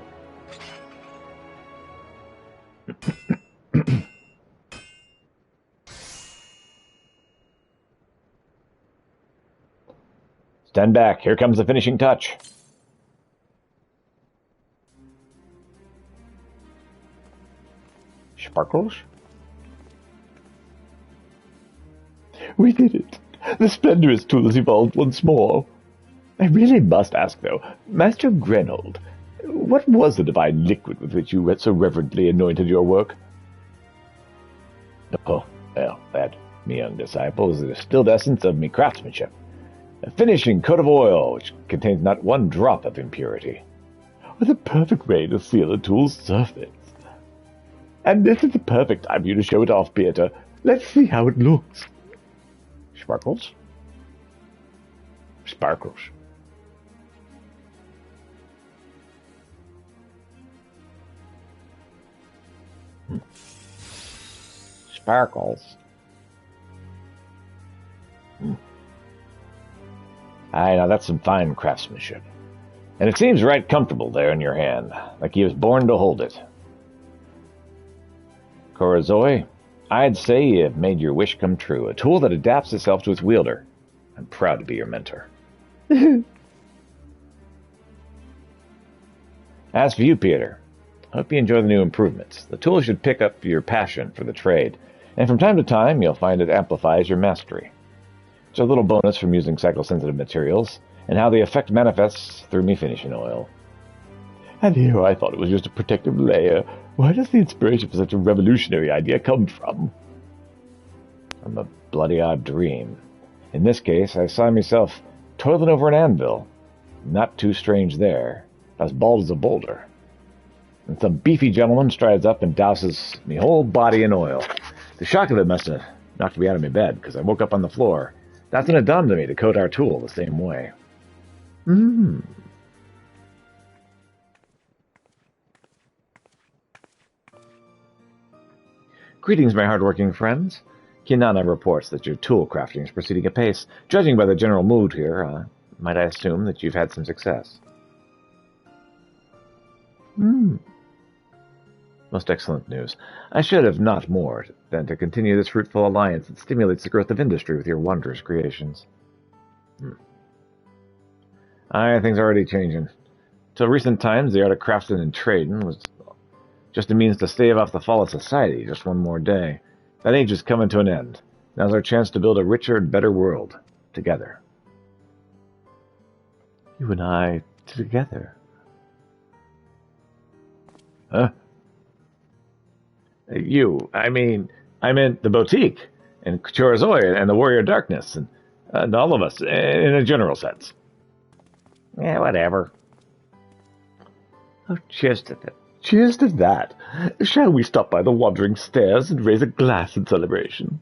Stand back. Here comes the finishing touch. Sparkles? We did it. The splendorous tool has evolved once more. I really must ask, though, Master Grenold, what was the divine liquid with which you so reverently anointed your work? Oh, well, that, me young disciple, is the distilled essence of me craftsmanship. A finishing coat of oil which contains not one drop of impurity. What a perfect way to seal a tool's surface. And this is the perfect time for you to show it off, Peter. Let's see how it looks. Sparkles? Sparkles. Sparkles. Aye, now that's some fine craftsmanship. And it seems right comfortable there in your hand, like he was born to hold it. Korazoi, I'd say you've made your wish come true, a tool that adapts itself to its wielder. I'm proud to be your mentor. As for you, Peter, I hope you enjoy the new improvements. The tool should pick up your passion for the trade, and from time to time you'll find it amplifies your mastery. It's a little bonus from using cycle-sensitive materials, and how the effect manifests through me finishing oil. And here I thought it was just a protective layer. Where does the inspiration for such a revolutionary idea come from? From a bloody odd dream. In this case, I saw myself toiling over an anvil. Not too strange there, as bald as a boulder. And some beefy gentleman strides up and douses me whole body in oil. The shock of it must have knocked me out of my bed, because I woke up on the floor. That's when it dawned on me to coat our tool the same way. Greetings, my hard-working friends. Kinana reports that your tool crafting is proceeding apace. Judging by the general mood here, might I assume that you've had some success? Most excellent news. I should have not more than to continue this fruitful alliance that stimulates the growth of industry with your wondrous creations. Aye, things are already changing. Till recent times, the art of crafting and trading was just a means to stave off the fall of society just one more day. That age is coming to an end. Now's our chance to build a richer and better world. Together. You and I together. Huh? I meant the boutique, and Chorazoi, and the Warrior Darkness, and all of us, in a general sense. Yeah, whatever. Oh, cheers to that. Cheers to that. Shall we stop by the wandering stairs and raise a glass in celebration?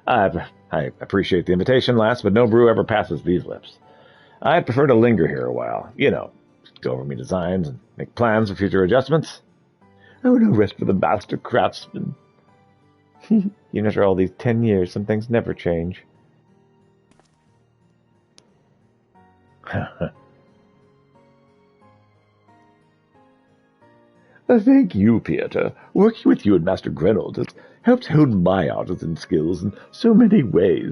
I appreciate the invitation, lass, but no brew ever passes these lips. I'd prefer to linger here a while. You know, go over me designs and make plans for future adjustments. Oh, no rest for the master craftsman. Even after all these 10 years, some things never change. Thank you, Peter. Working with you and Master Grenold has helped hone my artisan skills in so many ways.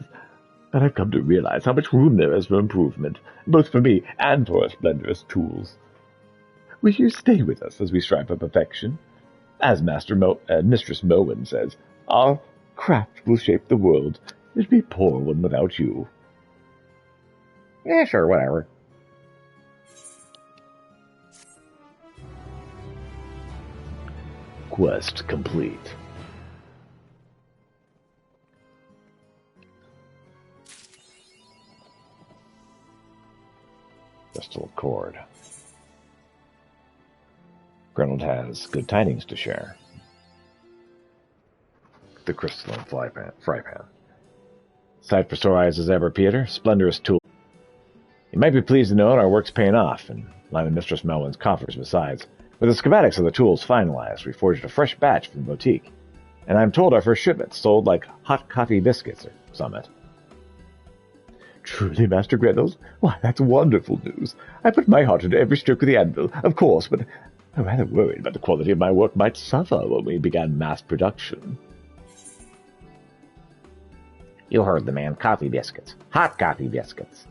And I've come to realize how much room there is for improvement, both for me and for our splendorous tools. Will you stay with us as we strive for perfection? As Mistress Moen says, our craft will shape the world. It'd be a poor one without you. Yeah, sure, whatever. Quest complete. Crystal cord. Grenold has good tidings to share. The crystalline fry pan. Sight for sore eyes as ever, Peter. Splendorous tool. You might be pleased to know our work's paying off, and lining Mistress Melwyn's coffers besides. With the schematics of the tools finalized, we forged a fresh batch from the boutique. And I'm told our first shipment sold like hot coffee biscuits or summit. Truly, Master Grenold? Why, that's wonderful news. I put my heart into every stroke of the anvil, of course, but I'm rather worried about the quality of my work might suffer when we began mass production. You heard the man. Coffee biscuits. Hot coffee biscuits.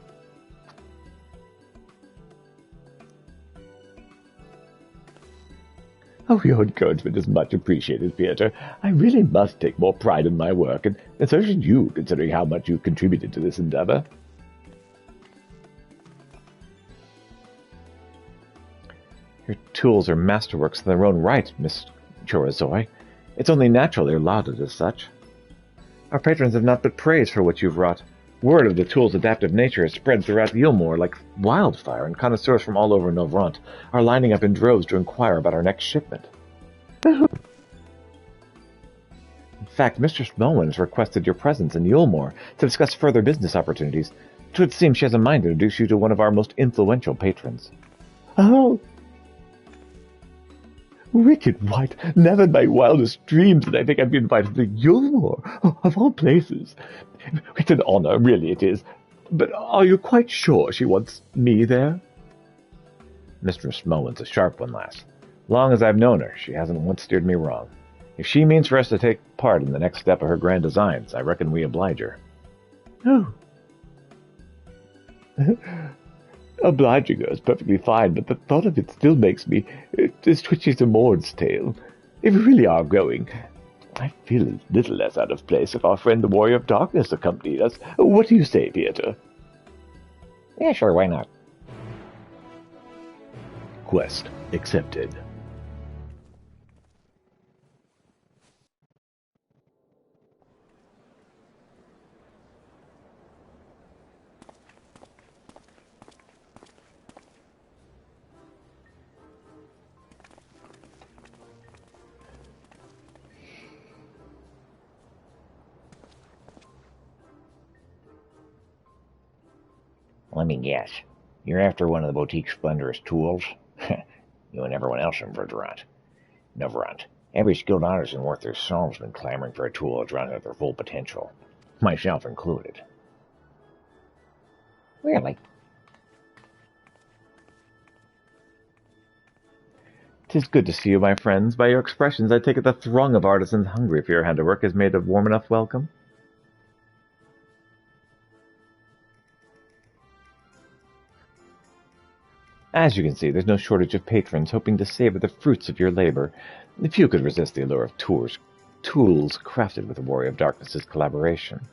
Oh, your encouragement is much appreciated, Peter. I really must take more pride in my work, and so should you, considering how much you've contributed to this endeavor. Your tools are masterworks in their own right, Miss Chorazoi. It's only natural they're lauded as such. Our patrons have not but praise for what you've wrought. Word of the tool's adaptive nature has spread throughout Yulmore like wildfire, and connoisseurs from all over Novrant are lining up in droves to inquire about our next shipment. In fact, Mistress Melwyn has requested your presence in Yulmore to discuss further business opportunities. It would seem she has a mind to introduce you to one of our most influential patrons. Oh! Wicked White, never in my wildest dreams did I think I'd be invited to Yulmore, of all places. It's an honor, really it is. But are you quite sure she wants me there? Mistress Melwyn's a sharp one, lass. Long as I've known her, she hasn't once steered me wrong. If she means for us to take part in the next step of her grand designs, I reckon we oblige her. Oh. Obliging her is perfectly fine, but the thought of it still makes me as twitchy as a Maud's tail. If we really are going, I feel a little less out of place if our friend the Warrior of Darkness accompanied us. What do you say, Peter? Yeah, sure, why not? Quest accepted. Let me guess. You're after one of the boutique's splendorous tools? You and everyone else in Novrant. Every skilled artisan worth their salt has been clamoring for a tool that's run at their full potential. Myself included. Really? 'Tis good to see you, my friends. By your expressions, I take it the throng of artisans hungry for your handiwork is made a warm enough welcome. As you can see, there's no shortage of patrons hoping to savor the fruits of your labor. Few could resist the allure of tools crafted with the Warrior of Darkness's collaboration.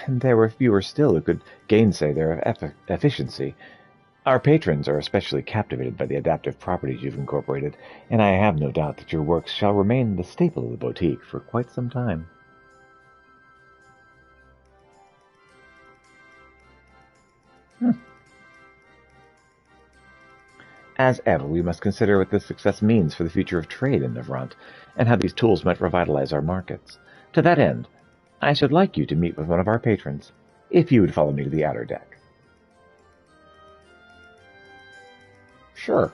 And there were fewer still who could gainsay their efficiency. Our patrons are especially captivated by the adaptive properties you've incorporated, and I have no doubt that your works shall remain the staple of the boutique for quite some time. As ever, we must consider what this success means for the future of trade in Novrant, and how these tools might revitalize our markets. To that end, I should like you to meet with one of our patrons, if you would follow me to the outer deck. Sure.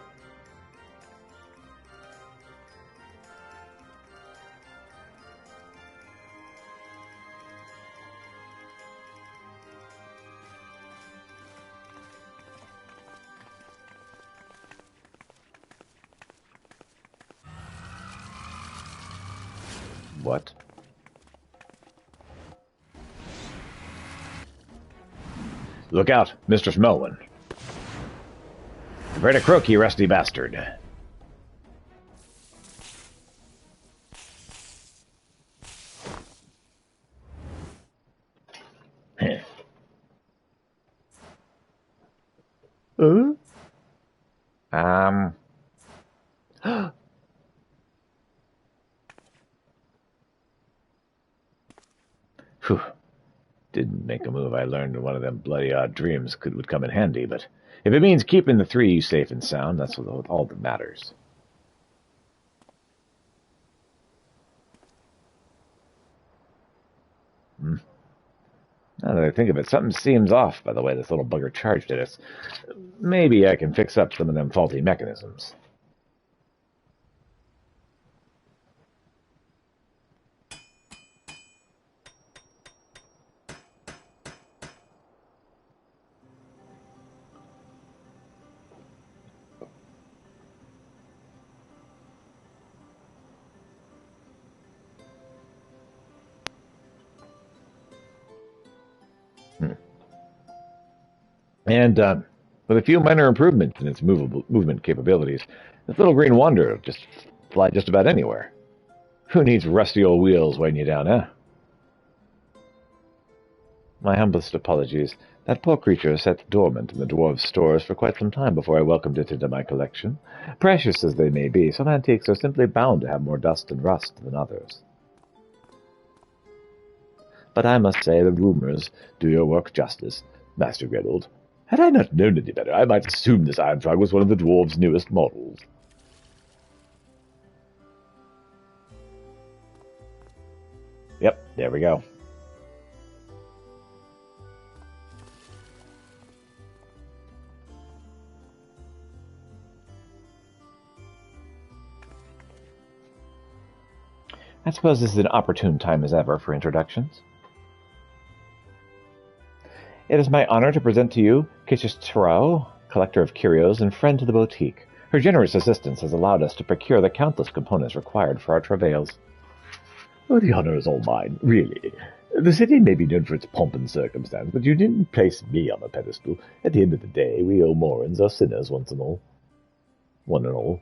What? Look out, Mistress Melwyn. Prepare to croak, you rusty bastard. Huh? Phew. Didn't make a move I learned in one of them bloody odd dreams would come in handy, but if it means keeping the three safe and sound, that's all that matters. Now that I think of it, something seems off by the way this little bugger charged at us. Maybe I can fix up some of them faulty mechanisms. And with a few minor improvements in its movement capabilities, this little green wonder will just fly just about anywhere. Who needs rusty old wheels weighing you down, eh? My humblest apologies. That poor creature sat dormant in the dwarves' stores for quite some time before I welcomed it into my collection. Precious as they may be, some antiques are simply bound to have more dust and rust than others. But I must say the rumors do your work justice, Master Geralt. Had I not known any better, I might assume this iron trunk was one of the dwarves' newest models. Yep, there we go. I suppose this is an opportune time as ever for introductions. It is my honor to present to you Afterstory, collector of curios and friend to the boutique. Her generous assistance has allowed us to procure the countless components required for our travails. Oh, the honor is all mine, really. The city may be known for its pomp and circumstance, but you didn't place me on a pedestal. At the end of the day, we O'Morans are sinners one and all.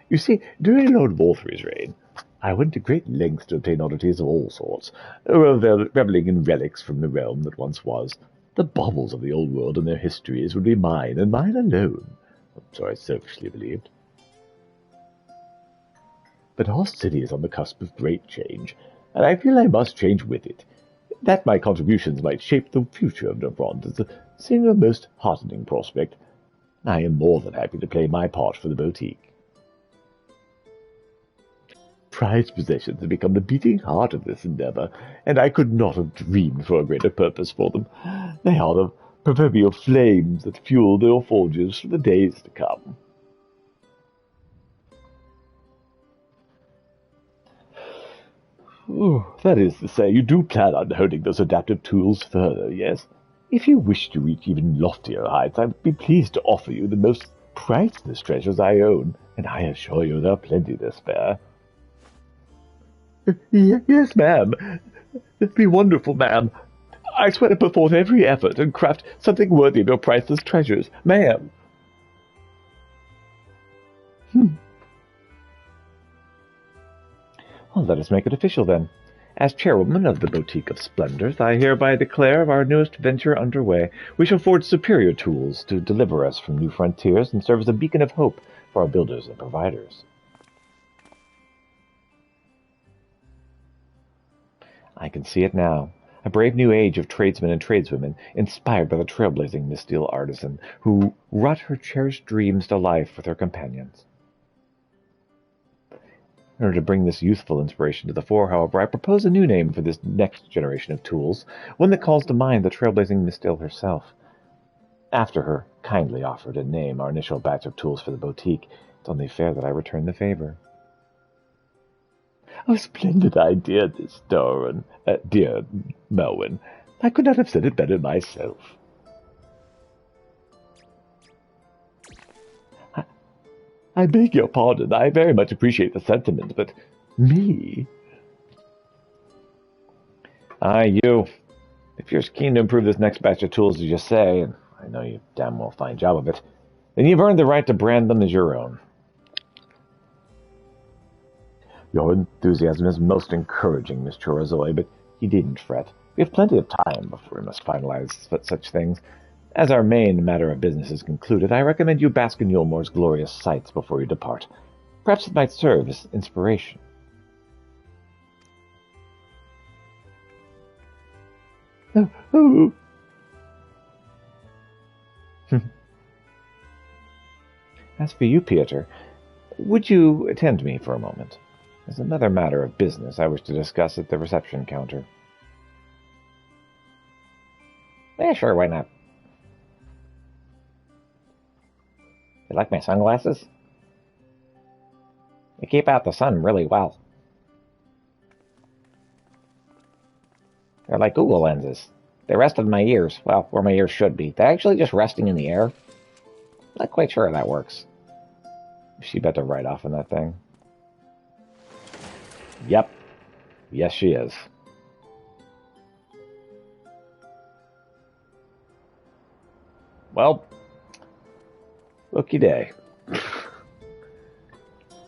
You see, during Lord Walthy's reign, I went to great lengths to obtain oddities of all sorts, reveling in relics from the realm that once was. The baubles of the old world and their histories would be mine, and mine alone, so I selfishly believed. But our city is on the cusp of great change, and I feel I must change with it. That my contributions might shape the future of Dawntrail is a single most heartening prospect. I am more than happy to play my part for the boutique. Prized possessions have become the beating heart of this endeavor, and I could not have dreamed for a greater purpose for them. They are the proverbial flames that fuel their forges for the days to come. That is to say, you do plan on honing those adaptive tools further, yes? If you wish to reach even loftier heights, I would be pleased to offer you the most priceless treasures I own, and I assure you there are plenty to spare. Yes, ma'am. It'd be wonderful, ma'am. I swear to put forth every effort and craft something worthy of your priceless treasures, ma'am. Well, let us make it official, then. As chairwoman of the Boutique of Splendors, I hereby declare our newest venture underway. We shall forge superior tools to deliver us from new frontiers and serve as a beacon of hope for our builders and providers. I can see it now. A brave new age of tradesmen and tradeswomen, inspired by the trailblazing Misteel artisan, who wrought her cherished dreams to life with her companions. In order to bring this youthful inspiration to the fore, however, I propose a new name for this next generation of tools, one that calls to mind the trailblazing Misteel herself. After her kindly offered a name our initial batch of tools for the boutique, it's only fair that I return the favor. A splendid idea, this, dear Melwyn. I could not have said it better myself. I beg your pardon. I very much appreciate the sentiment, but me? You. If you're as keen to improve this next batch of tools as you say, and I know you damn well fine job of it, then you've earned the right to brand them as your own. Your enthusiasm is most encouraging, Miss Chorazoi, but you needn't fret. We have plenty of time before we must finalize such things. As our main matter of business is concluded, I recommend you bask in Yulmore's glorious sights before you depart. Perhaps it might serve as inspiration. Oh. As for you, Peter, would you attend me for a moment? There's another matter of business I wish to discuss at the reception counter. Yeah, sure, why not? You like my sunglasses? They keep out the sun really well. They're like Google lenses. They rest on my ears. Well, where my ears should be. They're actually just resting in the air. Not quite sure how that works. Is she about to ride off on that thing? Yep. Yes, she is. Well, looky day.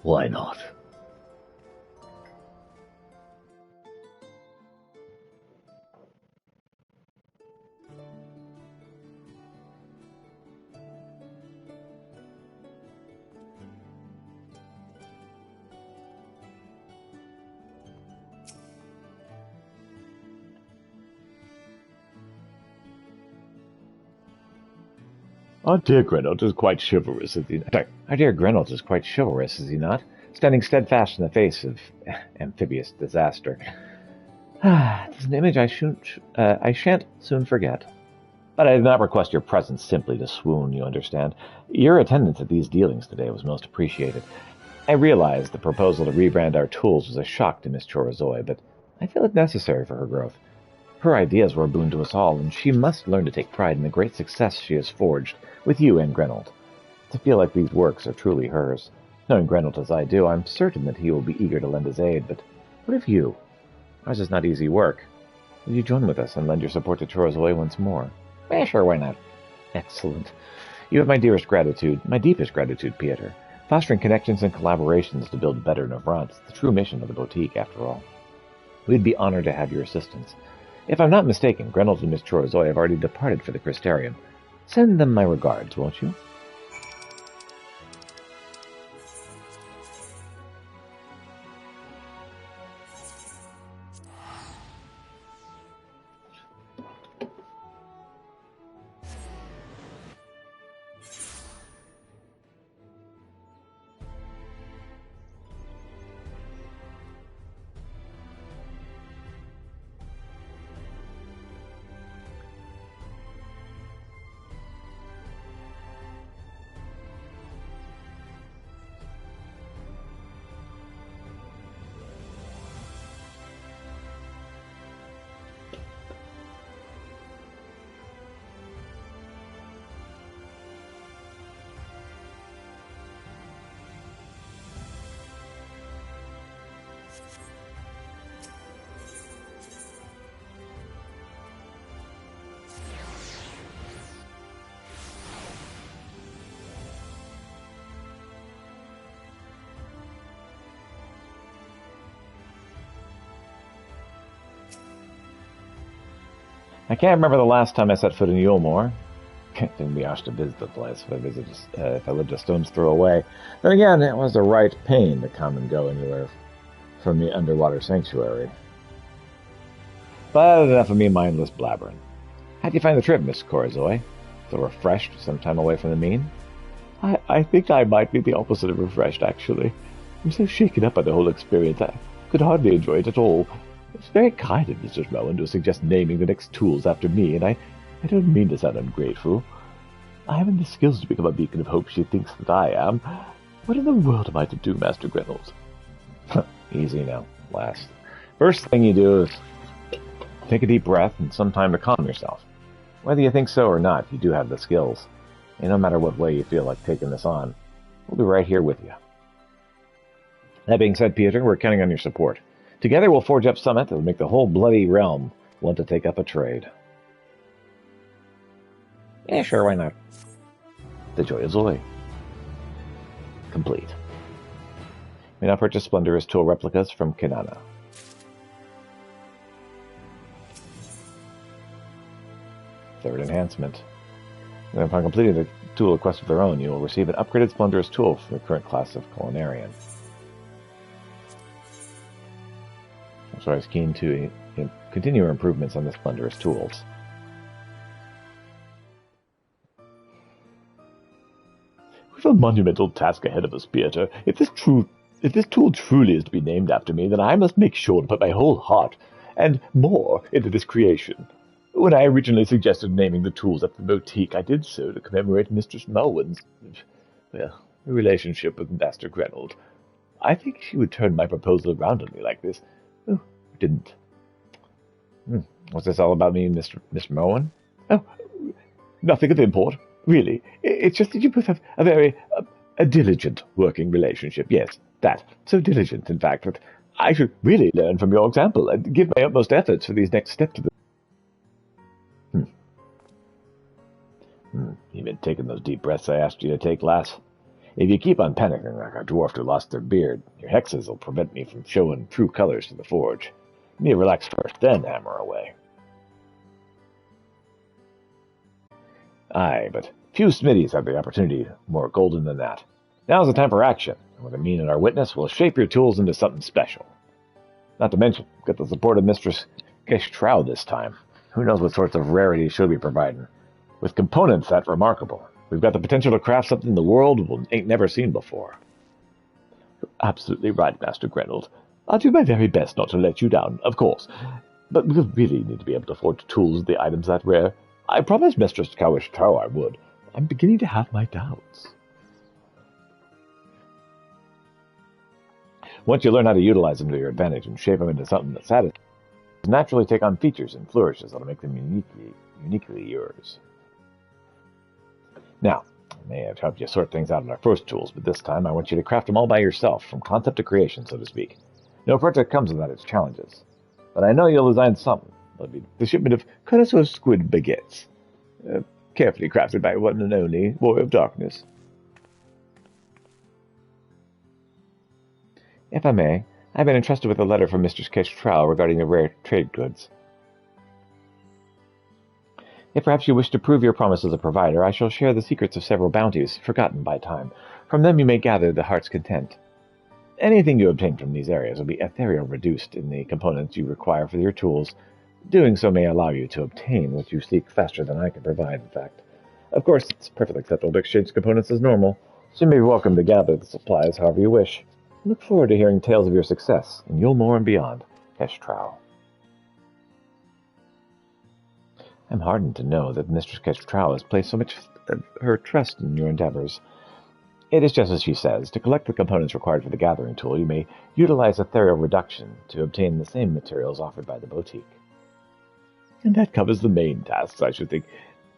Why not? Our dear Reynolds is quite chivalrous, is he not? Sorry, our dear Reynolds is quite chivalrous, is he not? Standing steadfast in the face of amphibious disaster. It's an image I shan't soon forget. But I did not request your presence simply to swoon, you understand. Your attendance at these dealings today was most appreciated. I realized the proposal to rebrand our tools was a shock to Miss Chorozoi, but I feel it necessary for her growth. Her ideas were a boon to us all, and she must learn to take pride in the great success she has forged with you and Grenold. To feel like these works are truly hers. Knowing Grenold as I do, I'm certain that he will be eager to lend his aid, but what of you? Ours is not easy work. Will you join with us and lend your support to Chorozoi once more? Yeah, sure, why not? Excellent. You have my deepest gratitude, Peter. Fostering connections and collaborations to build better Navrant is the true mission of the boutique, after all. We'd be honored to have your assistance. If I'm not mistaken, Grenold and Miss Chorozoi have already departed for the Crystarium. Send them my regards, won't you? I can't remember the last time I set foot in Yulmore. Didn't be asked to visit the place if I lived a stone's throw away. Then again, it was a right pain to come and go anywhere from the underwater sanctuary. But enough of me mindless blabbering. How'd you find the trip, Miss Chorozoi? Feel refreshed, some time away from the mean? I think I might be the opposite of refreshed, actually. I'm so shaken up by the whole experience, I could hardly enjoy it at all. It's very kind of Mrs. Rowan to suggest naming the next tools after me, and I don't mean to sound ungrateful. I haven't the skills to become a beacon of hope she thinks that I am. What in the world am I to do, Master Grenold? Easy now, lass. First thing you do is take a deep breath and some time to calm yourself. Whether you think so or not, you do have the skills. And no matter what way you feel like taking this on, we'll be right here with you. That being said, Peter, we're counting on your support. Together we'll forge up summit that will make the whole bloody realm want to take up a trade. Yeah, sure, why not? The Joy of Zoe. Complete. You may now purchase Splendorous tool replicas from Kinana. Third enhancement. And upon completing the tool quest of their own, you will receive an upgraded Splendorous tool for the current class of Culinarian. So I was keen to continue our improvements on the Splendorous tools. We've a monumental task ahead of us, Pieter. If this tool truly is to be named after me, then I must make sure to put my whole heart and more into this creation. When I originally suggested naming the tools at the boutique, I did so to commemorate Mistress Mulwyn's, relationship with Master Grenold. I think she would turn my proposal around on me like this. Oh, didn't. What's this all about me, Mr. Mulwyn? Oh, nothing of import, really. It's just that you both have a very diligent working relationship. Yes, that. So diligent, in fact, that I should really learn from your example and give my utmost efforts for these next steps. You've been taking those deep breaths I asked you to take, lass. If you keep on panicking like a dwarf who lost their beard, your hexes will prevent me from showing true colors to the forge. You need to relax first, then hammer away. Aye, but few smithies have the opportunity more golden than that. Now's the time for action, and with a mean and our witness, we'll shape your tools into something special. Not to mention, get the support of Mistress Kesh this time. Who knows what sorts of rarities she'll be providing. With components that remarkable, we've got the potential to craft something the world ain't never seen before. You're absolutely right, Master Grenold. I'll do my very best not to let you down, of course. But we'll really need to be able to forge tools with the items that rare. I promised Mistress Cowish I would. I'm beginning to have my doubts. Once you learn how to utilize them to your advantage and shape them into something that satisfies, naturally take on features and flourishes that'll make them uniquely yours. Now, I may have helped you sort things out in our first tools, but this time I want you to craft them all by yourself, from concept to creation, so to speak. No project comes without its challenges. But I know you'll design something. It'll be the shipment of connoisseur squid baguettes, carefully crafted by one and only Boy of Darkness. If I may, I've been entrusted with a letter from Mistress Kesh regarding the rare trade goods. If perhaps you wish to prove your promise as a provider, I shall share the secrets of several bounties, forgotten by time. From them you may gather the heart's content. Anything you obtain from these areas will be ethereal reduced in the components you require for your tools. Doing so may allow you to obtain what you seek faster than I can provide, in fact. Of course, it's perfectly acceptable to exchange components as normal, so you may be welcome to gather the supplies however you wish. Look forward to hearing tales of your success in Yulmore and beyond, Kesh. I'm heartened to know that Mistress Kesh has placed so much of her trust in your endeavors. It is just as she says. To collect the components required for the gathering tool, you may utilize ethereal reduction to obtain the same materials offered by the boutique. And that covers the main tasks, I should think.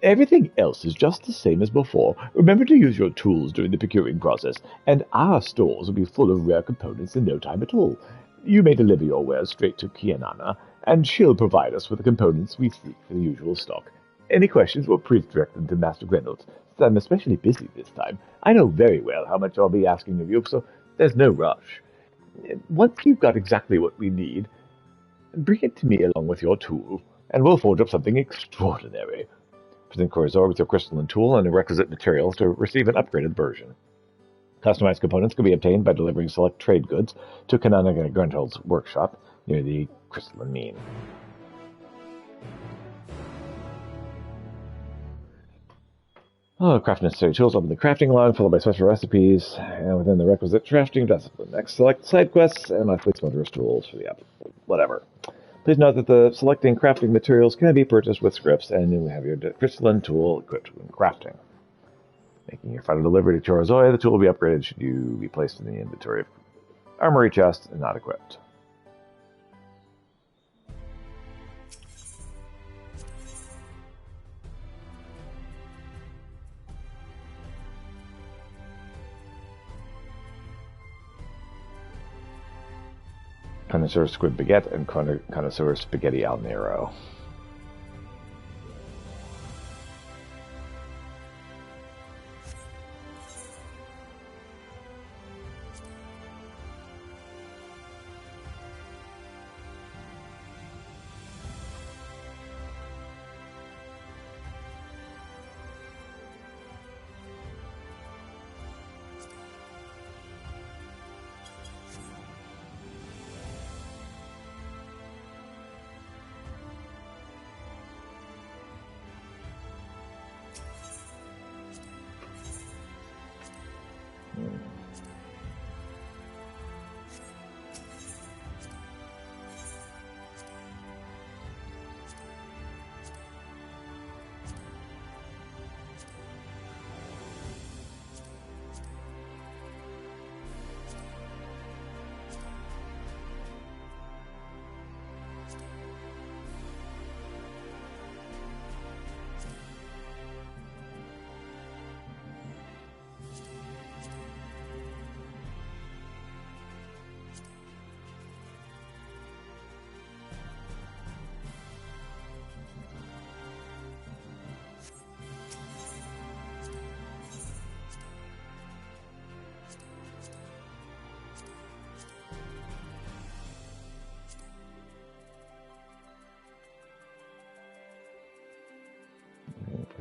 Everything else is just the same as before. Remember to use your tools during the procuring process, and our stores will be full of rare components in no time at all. You may deliver your wares straight to Kianana, and she'll provide us with the components we seek for the usual stock. Any questions, well, please direct them to Master Grenold, since I'm especially busy this time. I know very well how much I'll be asking of you, so there's no rush. Once you've got exactly what we need, bring it to me along with your tool, and we'll forge up something extraordinary. Present Corazor with your crystalline tool and the requisite materials to receive an upgraded version. Customized components can be obtained by delivering select trade goods to Canonical Gruntold's workshop near the crystalline mean. Craft necessary tools. Open the crafting log, followed by special recipes, and within the requisite crafting discipline. Next, select side quests and monthly Splendorous tools for the whatever. Please note that the selecting crafting materials can be purchased with scripts, and you will have your crystalline tool equipped when crafting. Making your final delivery to Chorozoya, the tool will be upgraded should you be placed in the inventory of armory chest and not equipped. Connoisseur Squid Baguette and Connoisseur Spaghetti Al Nero.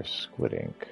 squid ink.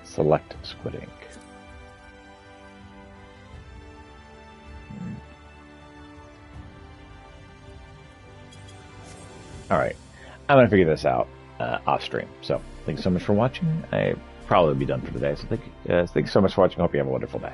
Select squid ink. Alright, I'm going to figure this out off stream. So, thanks so much for watching. I probably be done for today. So, thanks so much for watching. Hope you have a wonderful day.